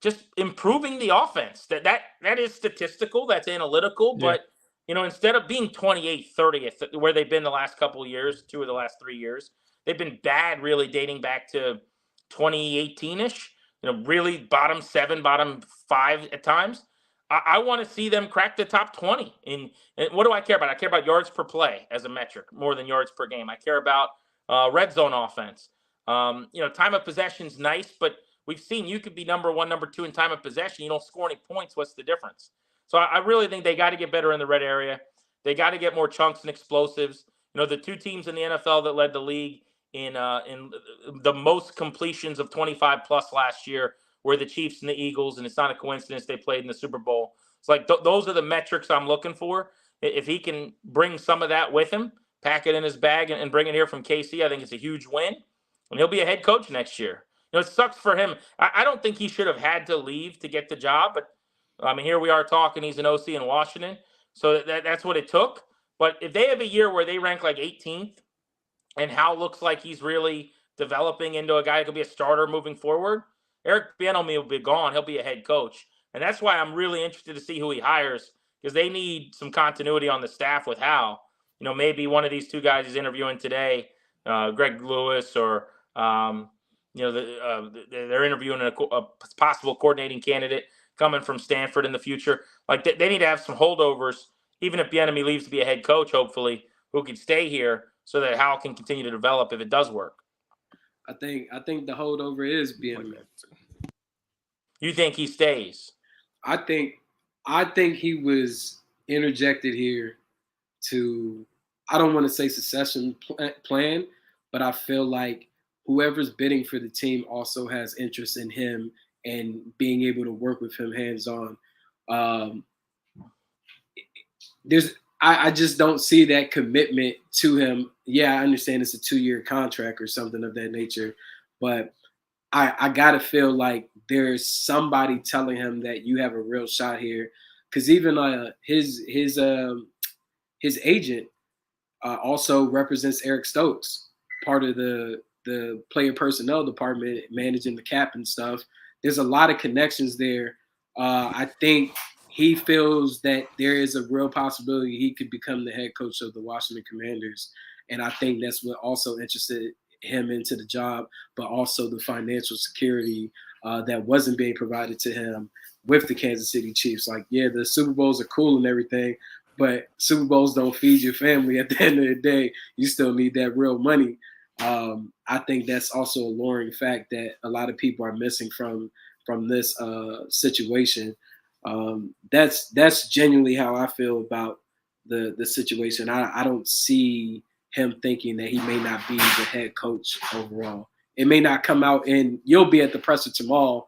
just improving the offense. That is statistical, that's analytical, but instead of being 28th, 30th, where they've been the last couple of years, 2 of the last 3 years, they've been bad really dating back to 2018-ish, really bottom 7, bottom 5 at times. I want to see them crack the top 20. And what do I care about? I care about yards per play as a metric more than yards per game. I care about red zone offense. Time of possession is nice, but we've seen you could be number 1, number 2 in time of possession. You don't score any points. What's the difference? So I really think they got to get better in the red area. They got to get more chunks and explosives. The 2 teams in the NFL that led the league in the most completions of 25 plus last year were the Chiefs and the Eagles, and it's not a coincidence they played in the Super Bowl. It's like those are the metrics I'm looking for. If he can bring some of that with him, pack it in his bag and bring it here from KC, I think it's a huge win. And he'll be a head coach next year. It sucks for him. I don't think he should have had to leave to get the job, but I mean, here we are talking. He's an OC in Washington, so that's what it took. But if they have a year where they rank like 18th, and Howell looks like he's really developing into a guy who could be a starter moving forward, Eric Bieniemy will be gone. He'll be a head coach, and that's why I'm really interested to see who he hires, because they need some continuity on the staff with Howell. Maybe one of these 2 guys he's interviewing today, Greg Lewis, or they're interviewing a possible coordinating candidate coming from Stanford in the future. Like they need to have some holdovers, even if Bieniemy leaves to be a head coach, hopefully, who can stay here so that Howell can continue to develop if it does work. I think the holdover is Bieniemy. You think he stays? I think he was interjected here to, I don't want to say succession plan, but I feel like whoever's bidding for the team also has interest in him and being able to work with him hands-on. I just don't see that commitment to him. Yeah, I understand it's a 2-year contract or something of that nature, but I gotta feel like there's somebody telling him that you have a real shot here, because even his agent also represents Eric Stokes, part of the player personnel department, managing the cap and stuff. There's a lot of connections there. I think he feels that there is a real possibility he could become the head coach of the Washington Commanders, and I think that's what also interested him into the job, but also the financial security that wasn't being provided to him with the Kansas City Chiefs. Like, yeah, the Super Bowls are cool and everything, but Super Bowls don't feed your family. At the end of the day, you still need that real money. I think that's also a alluring fact that a lot of people are missing from this situation. That's genuinely how I feel about the situation. I don't see him thinking that he may not be the head coach overall. It may not come out, and you'll be at the presser tomorrow.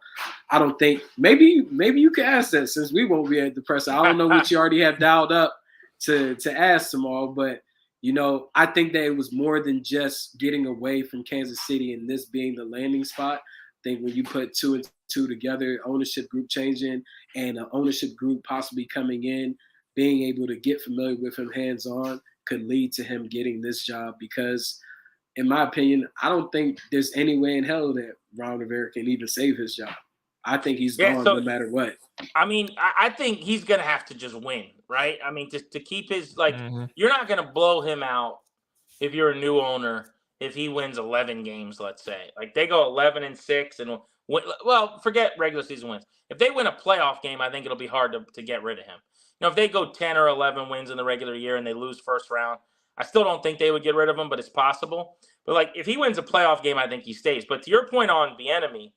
I don't think, maybe you can ask that, since we won't be at the presser. I don't know what you already have dialed up to ask tomorrow, but I think that it was more than just getting away from Kansas City and this being the landing spot. I think when you put 2 and 2 together, ownership group changing and an ownership group possibly coming in, being able to get familiar with him hands-on could lead to him getting this job, because in my opinion, I don't think there's any way in hell that Ron Rivera can even save his job. I think he's gone no matter what. I mean, I think he's going to have to just win, right? I mean, to keep his, you're not going to blow him out if you're a new owner, if he wins 11 games, let's say. Like, they go 11-6 and well, forget regular season wins. If they win a playoff game, I think it'll be hard to get rid of him. If they go 10 or 11 wins in the regular year and they lose first round, I still don't think they would get rid of him, but it's possible. But if he wins a playoff game, I think he stays. But to your point on Bieniemy,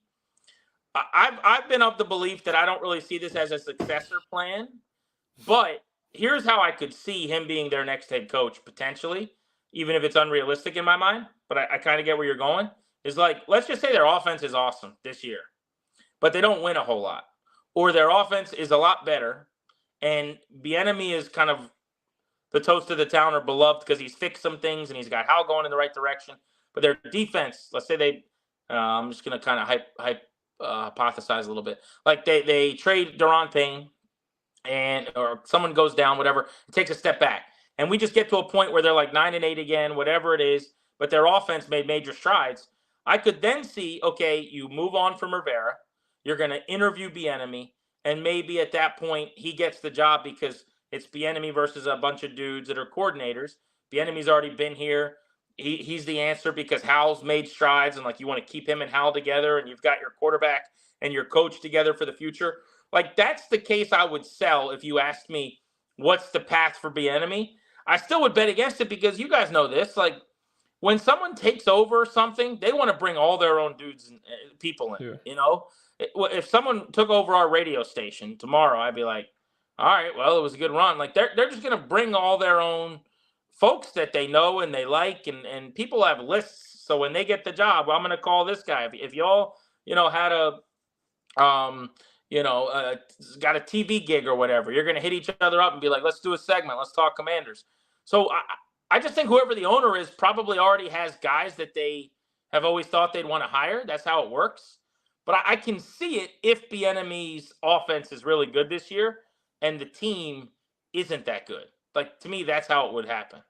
I've been of the belief that I don't really see this as a successor plan. But here's how I could see him being their next head coach potentially, even if it's unrealistic in my mind. But I kind of get where you're going. Is let's just say their offense is awesome this year, but they don't win a whole lot, or their offense is a lot better. And Bieniemy is kind of the toast of the town, or beloved, because he's fixed some things and he's got Hal going in the right direction. But their defense, let's say I'm just going to kind of hypothesize a little bit. They trade Daron Payne, or someone goes down, whatever, it takes a step back. And we just get to a point where they're 9-8 again, whatever it is, but their offense made major strides. I could then see, okay, you move on from Rivera, you're going to interview Bieniemy, and maybe at that point he gets the job because it's Bieniemy versus a bunch of dudes that are coordinators. Bieniemy's already been here. He's the answer because Hal's made strides, and you want to keep him and Hal together, and you've got your quarterback and your coach together for the future. That's the case I would sell if you asked me what's the path for Bieniemy. I still would bet against it because you guys know this. When someone takes over something, they want to bring all their own dudes and people in. Yeah. If someone took over our radio station tomorrow, I'd be like, all right, well, it was a good run. They're just going to bring all their own folks that they know and they like, and people have lists. So when they get the job, I'm going to call this guy. If y'all, had got a TV gig or whatever, you're going to hit each other up and be like, let's do a segment. Let's talk Commanders. So I just think whoever the owner is probably already has guys that they have always thought they'd want to hire. That's how it works. But I can see it if Bieniemy's offense is really good this year and the team isn't that good. To me, that's how it would happen.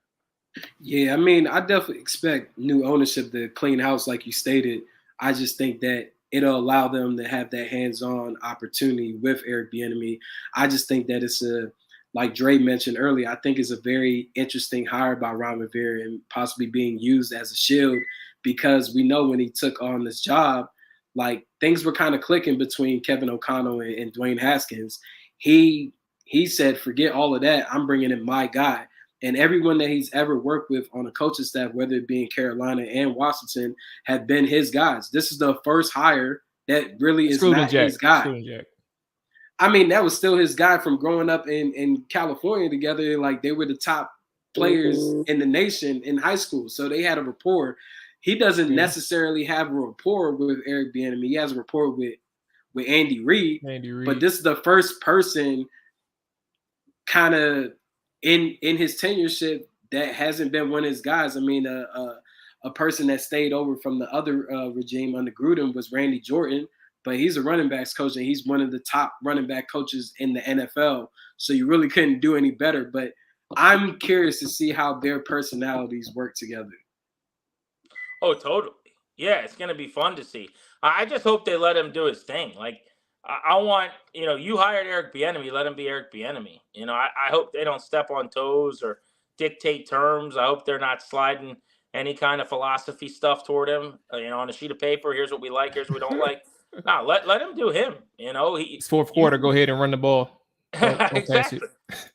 Yeah, I mean, I definitely expect new ownership to clean house like you stated. I just think that it'll allow them to have that hands-on opportunity with Eric Bieniemy. I just think that it's like Dre mentioned earlier, I think it's a very interesting hire by Ron Rivera and possibly being used as a shield, because we know when he took on this job, things were kind of clicking between Kevin O'Connell and Dwayne Haskins. He said, forget all of that. I'm bringing in my guy. And everyone that he's ever worked with on a coaching staff, whether it be in Carolina and Washington, have been his guys. This is the first hire that really is not his guy. I mean, that was still his guy from growing up in California together. Like, they were the top players in the nation in high school. So they had a rapport. He doesn't necessarily have a rapport with Eric Bieniemy. He has a rapport with Andy Reid. But this is the first person kind of in his tenureship that hasn't been one of his guys. I mean, a person that stayed over from the other regime under Gruden was Randy Jordan, but he's a running backs coach, and he's one of the top running back coaches in the NFL. So you really couldn't do any better. But I'm curious to see how their personalities work together. Oh, totally. Yeah, it's going to be fun to see. I just hope they let him do his thing. Like, I want, you hired Eric Bieniemy, let him be Eric Bieniemy. I hope they don't step on toes or dictate terms. I hope they're not sliding any kind of philosophy stuff toward him, on a sheet of paper. Here's what we like, here's what we don't like. No, let him do him. It's fourth quarter. Go ahead and run the ball. Don't exactly.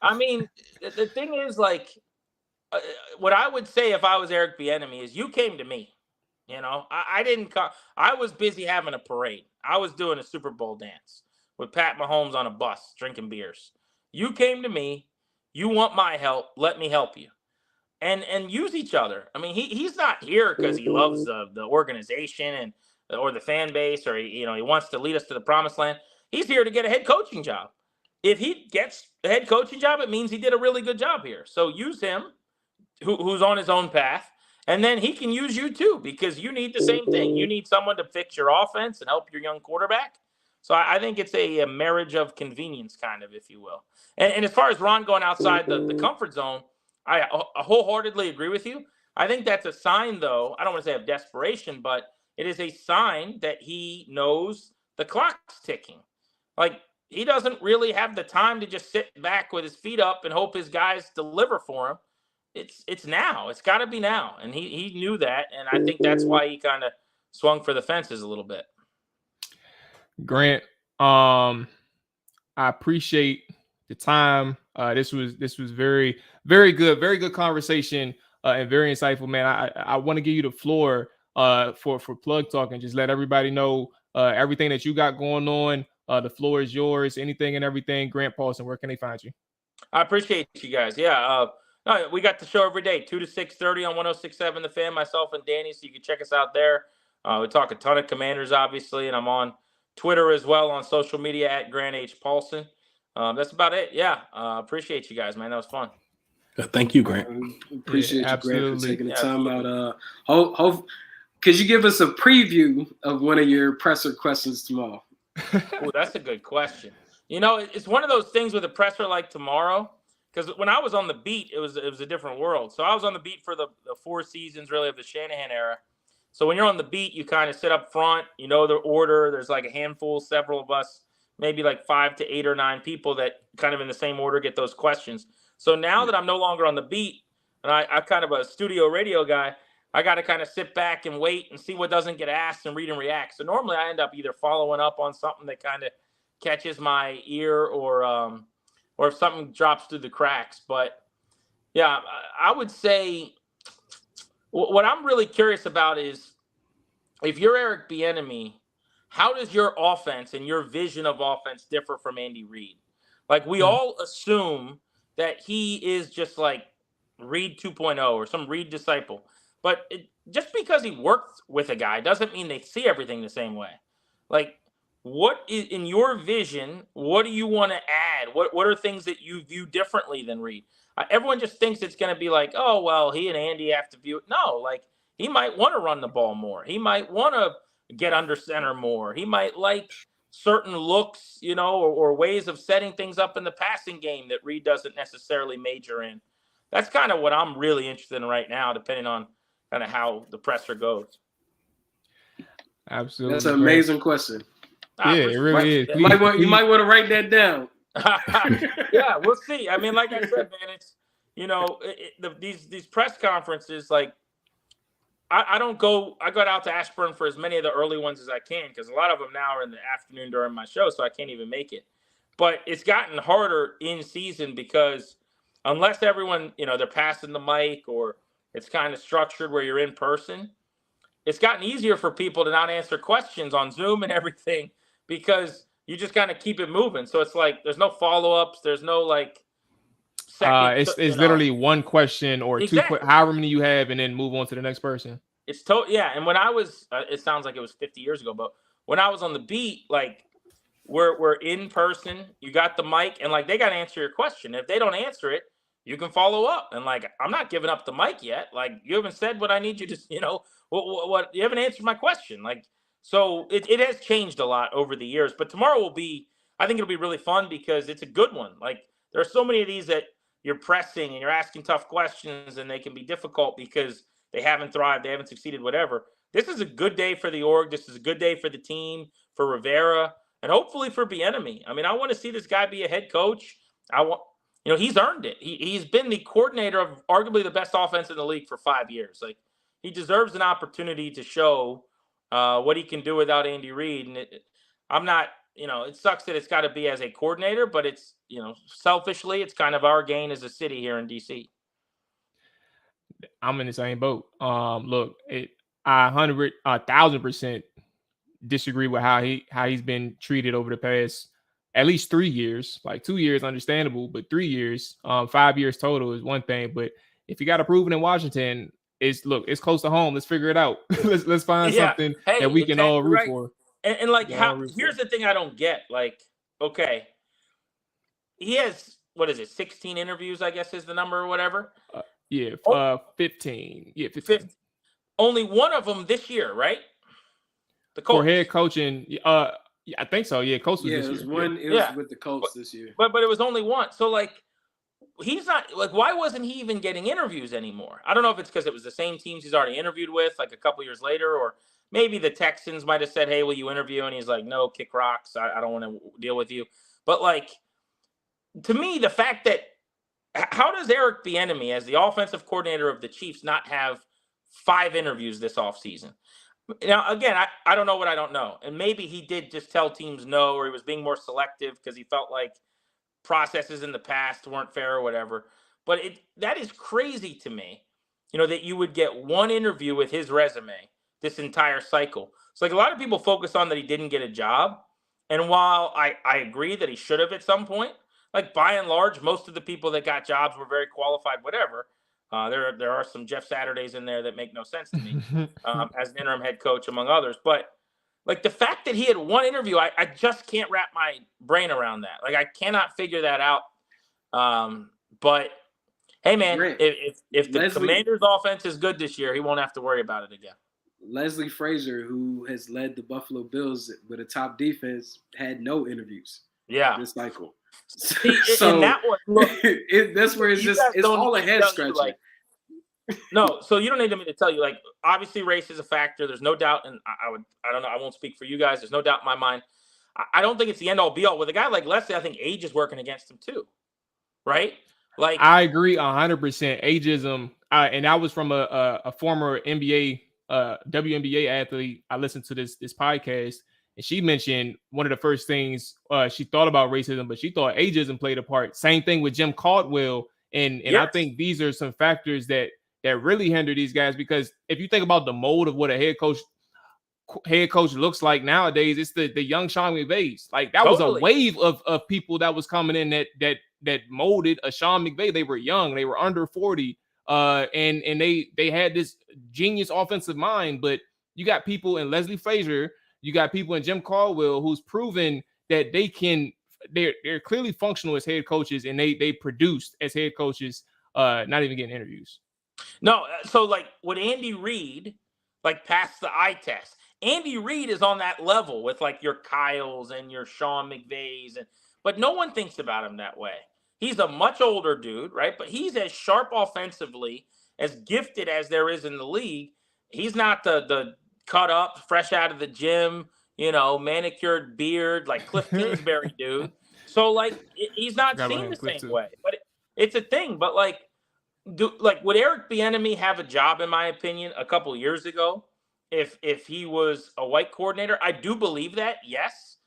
I mean, the thing is, like, what I would say if I was Eric Bieniemy is, you came to me. I didn't come. I was busy having a parade. I was doing a Super Bowl dance with Pat Mahomes on a bus drinking beers. You came to me. You want my help. Let me help you. And use each other. I mean, he's not here because he loves the organization or the fan base, or he wants to lead us to the promised land. He's here to get a head coaching job. If he gets the head coaching job, it means he did a really good job here. So use him, who's on his own path. And then he can use you too, because you need the same thing. You need someone to fix your offense and help your young quarterback. So I think it's a marriage of convenience, kind of, if you will. And as far as Ron going outside the comfort zone, I wholeheartedly agree with you. I think that's a sign, though. I don't want to say of desperation, but it is a sign that he knows the clock's ticking. Like, he doesn't really have the time to just sit back with his feet up and hope his guys deliver for him. It's now. It's got to be now. And he knew that, and I think that's why he kind of swung for the fences a little bit. Grant, I appreciate the time. This was very, very good conversation, and very insightful, man. I want to give you the floor for plug talk and just let everybody know everything that you got going on. The floor is yours. Anything and everything. Grant Pauslen, where can they find you? I appreciate you guys. Yeah. We got the show every day, 2 to 6:30 on 106.7 The Fan, myself and Danny, so you can check us out there. We talk a ton of Commanders, obviously, and I'm on Twitter as well, on social media at Grant H. Paulsen. That's about it. Yeah. Appreciate you guys, man. That was fun. Thank you, Grant. Appreciate you, Grant, for taking the time out. Could you give us a preview of one of your presser questions tomorrow? Oh, that's a good question. It's one of those things with a presser like tomorrow, because when I was on the beat, it was a different world. So I was on the beat for the 4 seasons, really, of the Shanahan era. So when you're on the beat, you kind of sit up front, the order. There's like a handful, several of us, maybe like 5 to 8 or 9 people that kind of in the same order get those questions. So now that I'm no longer on the beat, and I'm kind of a studio radio guy, I got to kind of sit back and wait and see what doesn't get asked and read and react. So normally I end up either following up on something that kind of catches my ear, or if something drops through the cracks. But yeah, I would say what I'm really curious about is, if you're Eric Bieniemy, how does your offense and your vision of offense differ from Andy Reid? Like, we all assume that he is just like Reid 2.0 or some Reid disciple. But just because he worked with a guy doesn't mean they see everything the same way. Like, what is in your vision? What do you want to add? What are things that you view differently than Reid? Everyone just thinks it's going to be like, oh, well, he and Andy have to view it. No, like, he might want to run the ball more. He might want to get under center more. He might like certain looks, or ways of setting things up in the passing game that Reid doesn't necessarily major in. That's kind of what I'm really interested in right now, depending on kind of how the presser goes. Absolutely. That's an amazing question. Yeah, it really is. You might want to write that down. Yeah, we'll see. I mean, like I said, man, it's, these press conferences, like, I got out to Ashburn for as many of the early ones as I can, because a lot of them now are in the afternoon during my show, so I can't even make it. But it's gotten harder in season because unless everyone, they're passing the mic or it's kind of structured where you're in person, it's gotten easier for people to not answer questions on Zoom and everything because you just kind of keep it moving. So it's like there's no follow-ups, there's no like second. It's literally one question or exactly. however many you have, and then move on to the next person. It's yeah. And when I was, it sounds like it was 50 years ago, but when I was on the beat, like we're in person, you got the mic, and like they got to answer your question. If they don't answer it, you can follow up. And like I'm not giving up the mic yet. Like you haven't said what I need you to, what you haven't answered my question. Like so, it has changed a lot over the years. But tomorrow will be, I think it'll be really fun because it's a good one. Like there are so many of these that you're pressing and you're asking tough questions, and they can be difficult because they haven't thrived, they haven't succeeded, whatever. This is a good day for the org. This is a good day for the team, for Rivera, and hopefully for Bieniemy. I mean, I want to see this guy be a head coach. I want, he's earned it. He's been the coordinator of arguably the best offense in the league for 5 years. Like he deserves an opportunity to show what he can do without Andy Reid. And I'm not, it sucks that it's got to be as a coordinator, but it's, selfishly, it's kind of our gain as a city here in DC. I'm in the same boat. Look, I 1,000% disagree with how he's been treated over the past at least 3 years. Like 2 years, understandable, but 3 years, 5 years total is one thing. But if you got to prove it in Washington, it's close to home. Let's figure it out. let's find something that we can all root for. And like here's the thing I don't get. Like, okay, he has 16 interviews, I guess is the number or whatever. 15. Yeah, 15. Only one of them this year, right? The Colts. For head coaching, I think so. Yeah, Colts was this year. It was with the Colts this year. But it was only one. So like he's not like, why wasn't he even getting interviews anymore? I don't know if it's because it was the same teams he's already interviewed with like a couple years later, or maybe the Texans might have said, "Hey, will you interview?" And he's like, "No, kick rocks. I don't want to deal with you." But like to me, the fact that how does Eric Bieniemy, as the offensive coordinator of the Chiefs, not have 5 interviews this offseason? Now, again, I don't know what I don't know. And maybe he did just tell teams no, or he was being more selective because he felt like processes in the past weren't fair or whatever. But that is crazy to me, that you would get one interview with his resume this entire cycle. So like a lot of people focus on that he didn't get a job. And while I agree that he should have at some point, like by and large, most of the people that got jobs were very qualified, whatever. There are some Jeff Saturdays in there that make no sense to me as an interim head coach, among others. But like the fact that he had one interview, I just can't wrap my brain around that. Like I cannot figure that out. But hey, man, if the Commanders' offense is good this year, he won't have to worry about it again. Leslie Frazier, who has led the Buffalo Bills with a top defense, had no interviews. This cycle. So and that one, look, that's where it's all a head scratcher. Like, no, so you don't need me to tell you. Like, obviously, race is a factor. There's no doubt, and I don't know. I won't speak for you guys. There's no doubt in my mind. I don't think it's the end all be all. With a guy like Leslie, I think age is working against him too, right? Like, I agree 100%. Ageism, and I was from a former NBA, WNBA athlete. I listened to this podcast. And she mentioned one of the first things she thought about racism, but she thought ageism played a part. Same thing with Jim Caldwell. And I think these are some factors that really hinder these guys, because if you think about the mold of what a head coach looks like nowadays, it's the young Sean McVays. Like that was a wave of people that was coming in that molded a Sean McVay. They were young, they were under 40, and they had this genius offensive mind. But you got people in Leslie Frazier. You got people in Jim Caldwell who's proven that they're clearly functional as head coaches, and they produced as head coaches, not even getting interviews. No, so like would Andy Reid like pass the eye test? Andy Reid is on that level with like your Kyles and your Sean McVays, but no one thinks about him that way. He's a much older dude, right? But he's as sharp offensively, as gifted as there is in the league. He's not the cut up, fresh out of the gym, manicured beard, like Cliff Kingsbury dude. So like he's not seen the same way. But it's a thing. But like would Eric Bieniemy have a job, in my opinion, a couple years ago if he was a white coordinator? I do believe that, yes.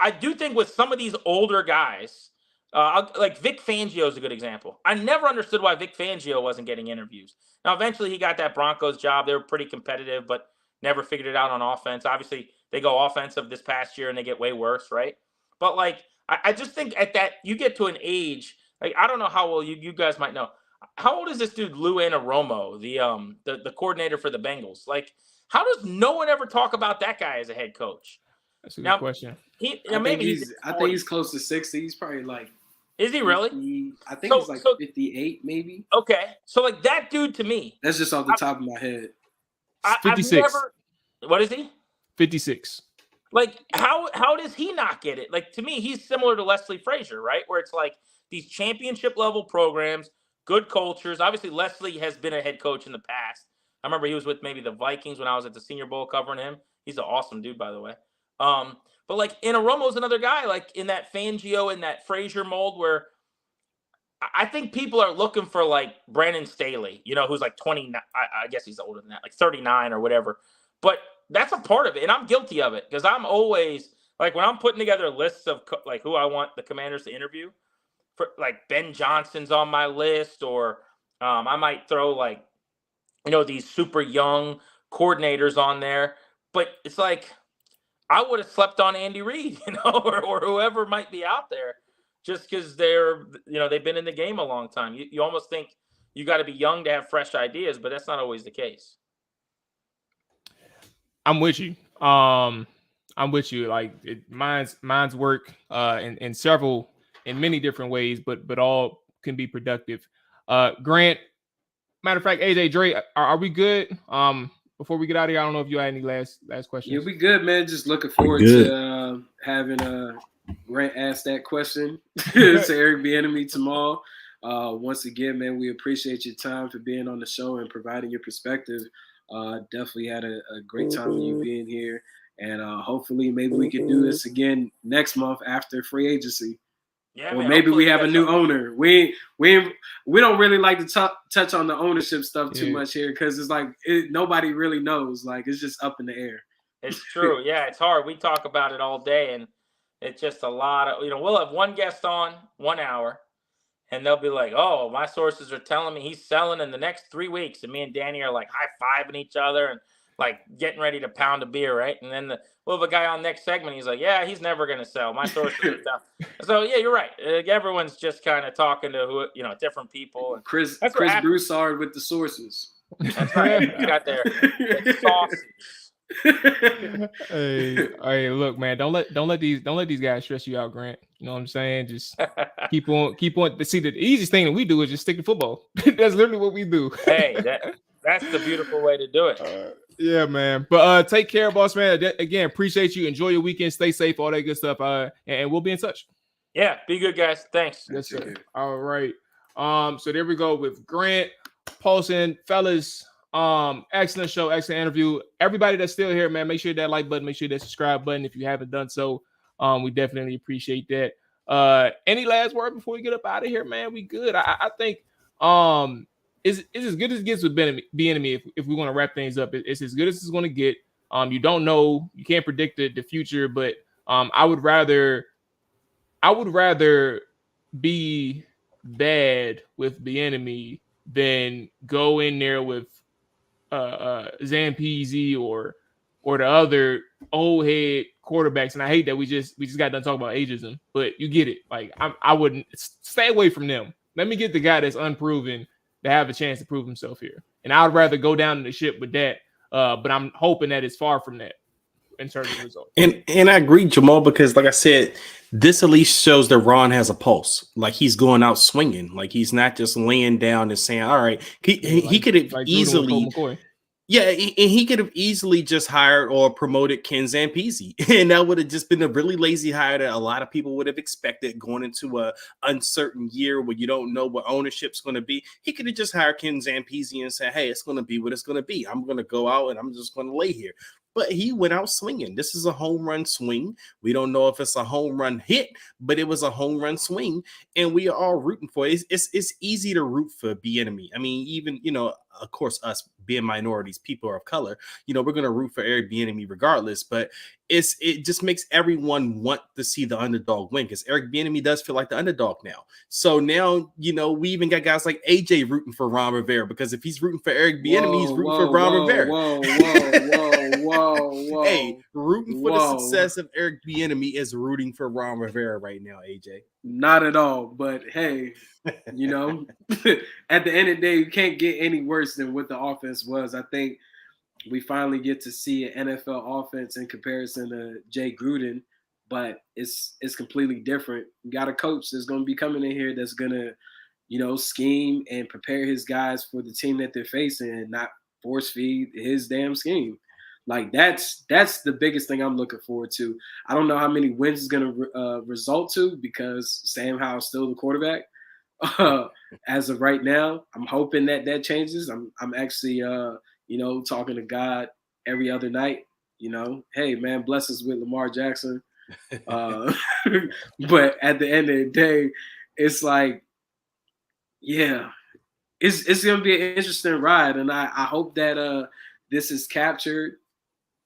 I do think with some of these older guys, Like Vic Fangio is a good example. I never understood why Vic Fangio wasn't getting interviews. Now, eventually he got that Broncos job. They were pretty competitive, but never figured it out on offense. Obviously, they go offensive this past year and they get way worse, right? But like, I just think at that, you get to an age, like, I don't know how old you guys might know. How old is this dude, Lou Anarumo, the coordinator for the Bengals? Like, how does no one ever talk about that guy as a head coach? That's a good question. I think he's close to 60. He's probably like. Is he really? 50, I think he's like 58, maybe. Okay, so like that dude to me. That's just off the top of my head. 56. What is he? 56. Like how does he not get it? Like to me, he's similar to Leslie Frazier, right? Where it's like these championship level programs, good cultures. Obviously, Leslie has been a head coach in the past. I remember he was with maybe the Vikings when I was at the Senior Bowl covering him. He's an awesome dude, by the way. But like Anarumo's another guy, like in that Fangio and that Frazier mold, where I think people are looking for like Brandon Staley, who's like 29. I guess he's older than that, like 39 or whatever. But that's a part of it, and I'm guilty of it because I'm always like when I'm putting together lists of like who I want the Commanders to interview. For like Ben Johnson's on my list, or I might throw like these super young coordinators on there. But it's like, I would have slept on Andy Reid, or whoever might be out there, just because they've been in the game a long time. You almost think you got to be young to have fresh ideas, but that's not always the case. I'm with you. I'm with you. Like mine's work in many different ways, but all can be productive. Grant, matter of fact, AJ, Dre, are we good? Before we get out of here, I don't know if you had any last questions. Yeah, we good, man. Just looking forward to having Grant ask that question to Eric Bieniemy tomorrow. Once again, man, we appreciate your time for being on the show and providing your perspective. Definitely had a great time with you being here, and hopefully maybe we can do this again next month after free agency. Yeah, or man, maybe we have a new owner. We don't really like to touch on the ownership stuff too much here because it's like nobody really knows. Like it's just up in the air. It's true. Yeah, it's hard. We talk about it all day, and it's just a lot of we'll have one guest on 1 hour, and they'll be like, "Oh, my sources are telling me he's selling in the next 3 weeks," and me and Danny are like high-fiving each other and like getting ready to pound a beer, right? And then we'll have a guy on next segment. He's like, "Yeah, he's never going to sell. My sources are telling." So yeah, you're right. Everyone's just kind of talking to different people. And Chris Broussard with the sources. That's right. He got their sausage. Hey, look, man, don't let these guys stress you out, Grant. You know what I'm saying? Just keep on. See, the easiest thing that we do is just stick to football. That's literally what we do. Hey, that's the beautiful way to do it. Yeah, man. But take care, boss man. Again, appreciate you. Enjoy your weekend. Stay safe. All that good stuff. And we'll be in touch. Yeah, be good, guys. Thanks. Yes, sir. All right. So there we go with Grant Paulsen, fellas. Excellent show, excellent interview. Everybody that's still here, man, make sure that like button, make sure that subscribe button if you haven't done so. We definitely appreciate that. Any last word before we get up out of here, man? We good. I think it's as good as it gets with Bieniemy. If we want to wrap things up, it's as good as it's going to get. You don't know, you can't predict the future, but I would rather be bad with Bieniemy than go in there with Zampese or the other old head quarterbacks. And I hate that we just got done talking about ageism, but you get it. Like I wouldn't stay away from them. Let me get the guy that's unproven to have a chance to prove himself here. And I would rather go down in the ship with that. But I'm hoping that it's far from that in terms of results. And I agree, Jamal, because like I said, this at least shows that Ron has a pulse. Like he's going out swinging. Like he's not just laying down and saying, all right, he could have easily. Yeah, and he could have easily just hired or promoted Ken Zampese, and that would have just been a really lazy hire that a lot of people would have expected going into a uncertain year where you don't know what ownership's going to be. He could have just hired Ken Zampese and said, hey, it's going to be what it's going to be. I'm going to go out and I'm just going to lay here. But he went out swinging. This is a home run swing. We don't know if it's a home run hit, but it was a home run swing, and we are all rooting for it. It's easy to root for Bieniemy. I mean, even, of course, us being minorities, people of color, we're going to root for Eric Bieniemy regardless. But it just makes everyone want to see the underdog win, because Eric Bieniemy does feel like the underdog now. So now, we even got guys like AJ rooting for Ron Rivera, because if he's rooting for Eric Bieniemy, he's rooting for Ron Rivera. Whoa. Hey, rooting for the success of Eric Bieniemy is rooting for Ron Rivera right now, AJ. Not at all, but hey, at the end of the day, you can't get any worse than what the offense was. I think we finally get to see an NFL offense in comparison to Jay Gruden, but it's completely different. You got a coach that's going to be coming in here that's going to, scheme and prepare his guys for the team that they're facing and not force feed his damn scheme. Like that's the biggest thing I'm looking forward to. I don't know how many wins it's going to result to, because Sam Howell's still the quarterback as of right now. I'm hoping that changes. I'm actually talking to God every other night. Hey man, bless us with Lamar Jackson. But at the end of the day, it's like, yeah, it's gonna be an interesting ride, and I hope that this is captured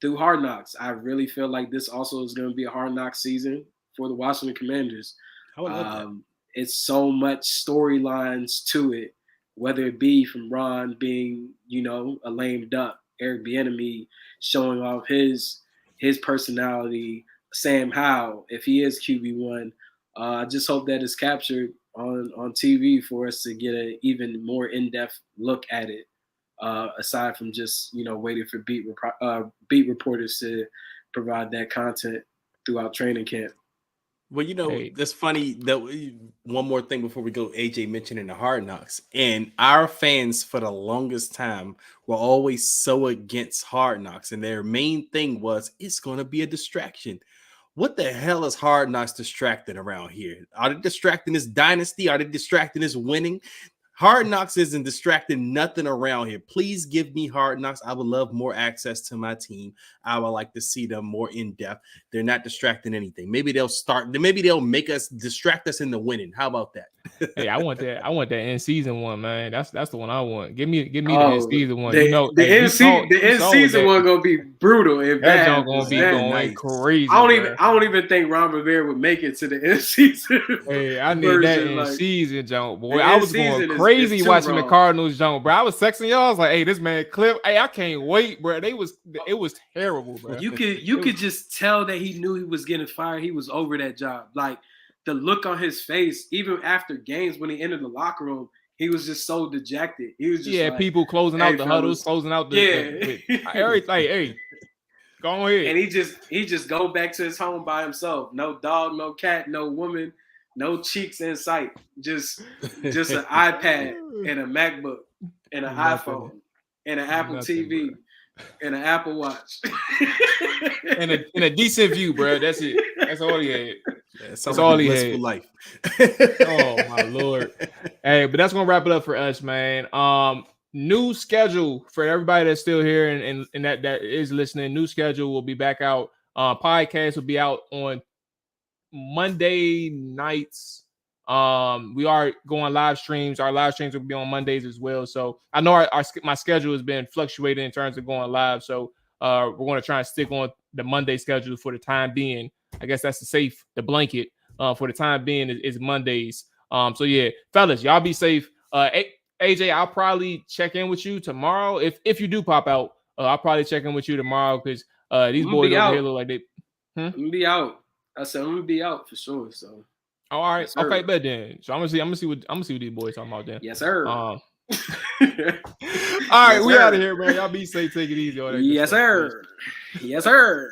through Hard Knocks. I really feel like this also is going to be a Hard Knocks season for the Washington Commanders. I would love that. It's so much storylines to it, whether it be from Ron being, a lame duck, Eric Bieniemy showing off his personality, Sam Howell, if he is QB1. I just hope that it's captured on TV for us to get an even more in-depth look at it. Aside from just waiting for beat reporters to provide that content throughout training camp. Well, that's funny that one more thing before we go. AJ mentioning the Hard Knocks, and our fans for the longest time were always so against Hard Knocks, and their main thing was it's going to be a distraction. What the hell is Hard Knocks distracting around here? Are they distracting this dynasty? Are they distracting this winning? Hard Knocks isn't distracting nothing around here. Please give me Hard Knocks. I would love more access to my team. I would like to see them more in depth. They're not distracting anything. Maybe they'll make us distract us into winning. How about that? Hey, I want that end season one, man. That's the one I want. Give me the end season one. The end season one gonna be brutal. If that junk gonna be going crazy. I don't even think Ron Rivera would make it to the end season. Hey, I need that end season junk, boy. I was going crazy watching the Cardinals junk, bro. I was texting y'all. I was like, hey, this man Cliff. Hey, I can't wait, bro. It was terrible, bro. You could just tell that he knew he was getting fired. He was over that job. Like the look on his face, even after games when he entered the locker room, he was just so dejected. He was just people closing out the huddles, closing out the everything. Hey, go ahead. And he just go back to his home by himself. No dog, no cat, no woman, no cheeks in sight. Just an iPad and a MacBook and an iPhone and an Apple TV and an Apple Watch and a decent view, bro. That's it. That's all he had. That's all he had. Life. Oh my Lord. Hey, but that's gonna wrap it up for us, man. New schedule for everybody that's still here and that is listening. New schedule will be back out. Podcast will be out on Monday nights. We are going live streams. Our live streams will be on Mondays as well. So I know my schedule has been fluctuating in terms of going live. So we're going to try and stick on the Monday schedule for the time being. I guess that's the blanket for the time being is Mondays. So yeah, fellas, y'all be safe. AJ, I'll probably check in with you tomorrow. If you do pop out, I'll probably check in with you tomorrow because these boys over here look like they. I'm gonna be out. I said I'm gonna be out for sure. So. Oh, all right. Yes, okay, but then. So I'm gonna see what these boys talking about then. Yes, sir. All right, we out of here, man. Y'all be safe. Take it easy. Yes, sir. Yes, sir.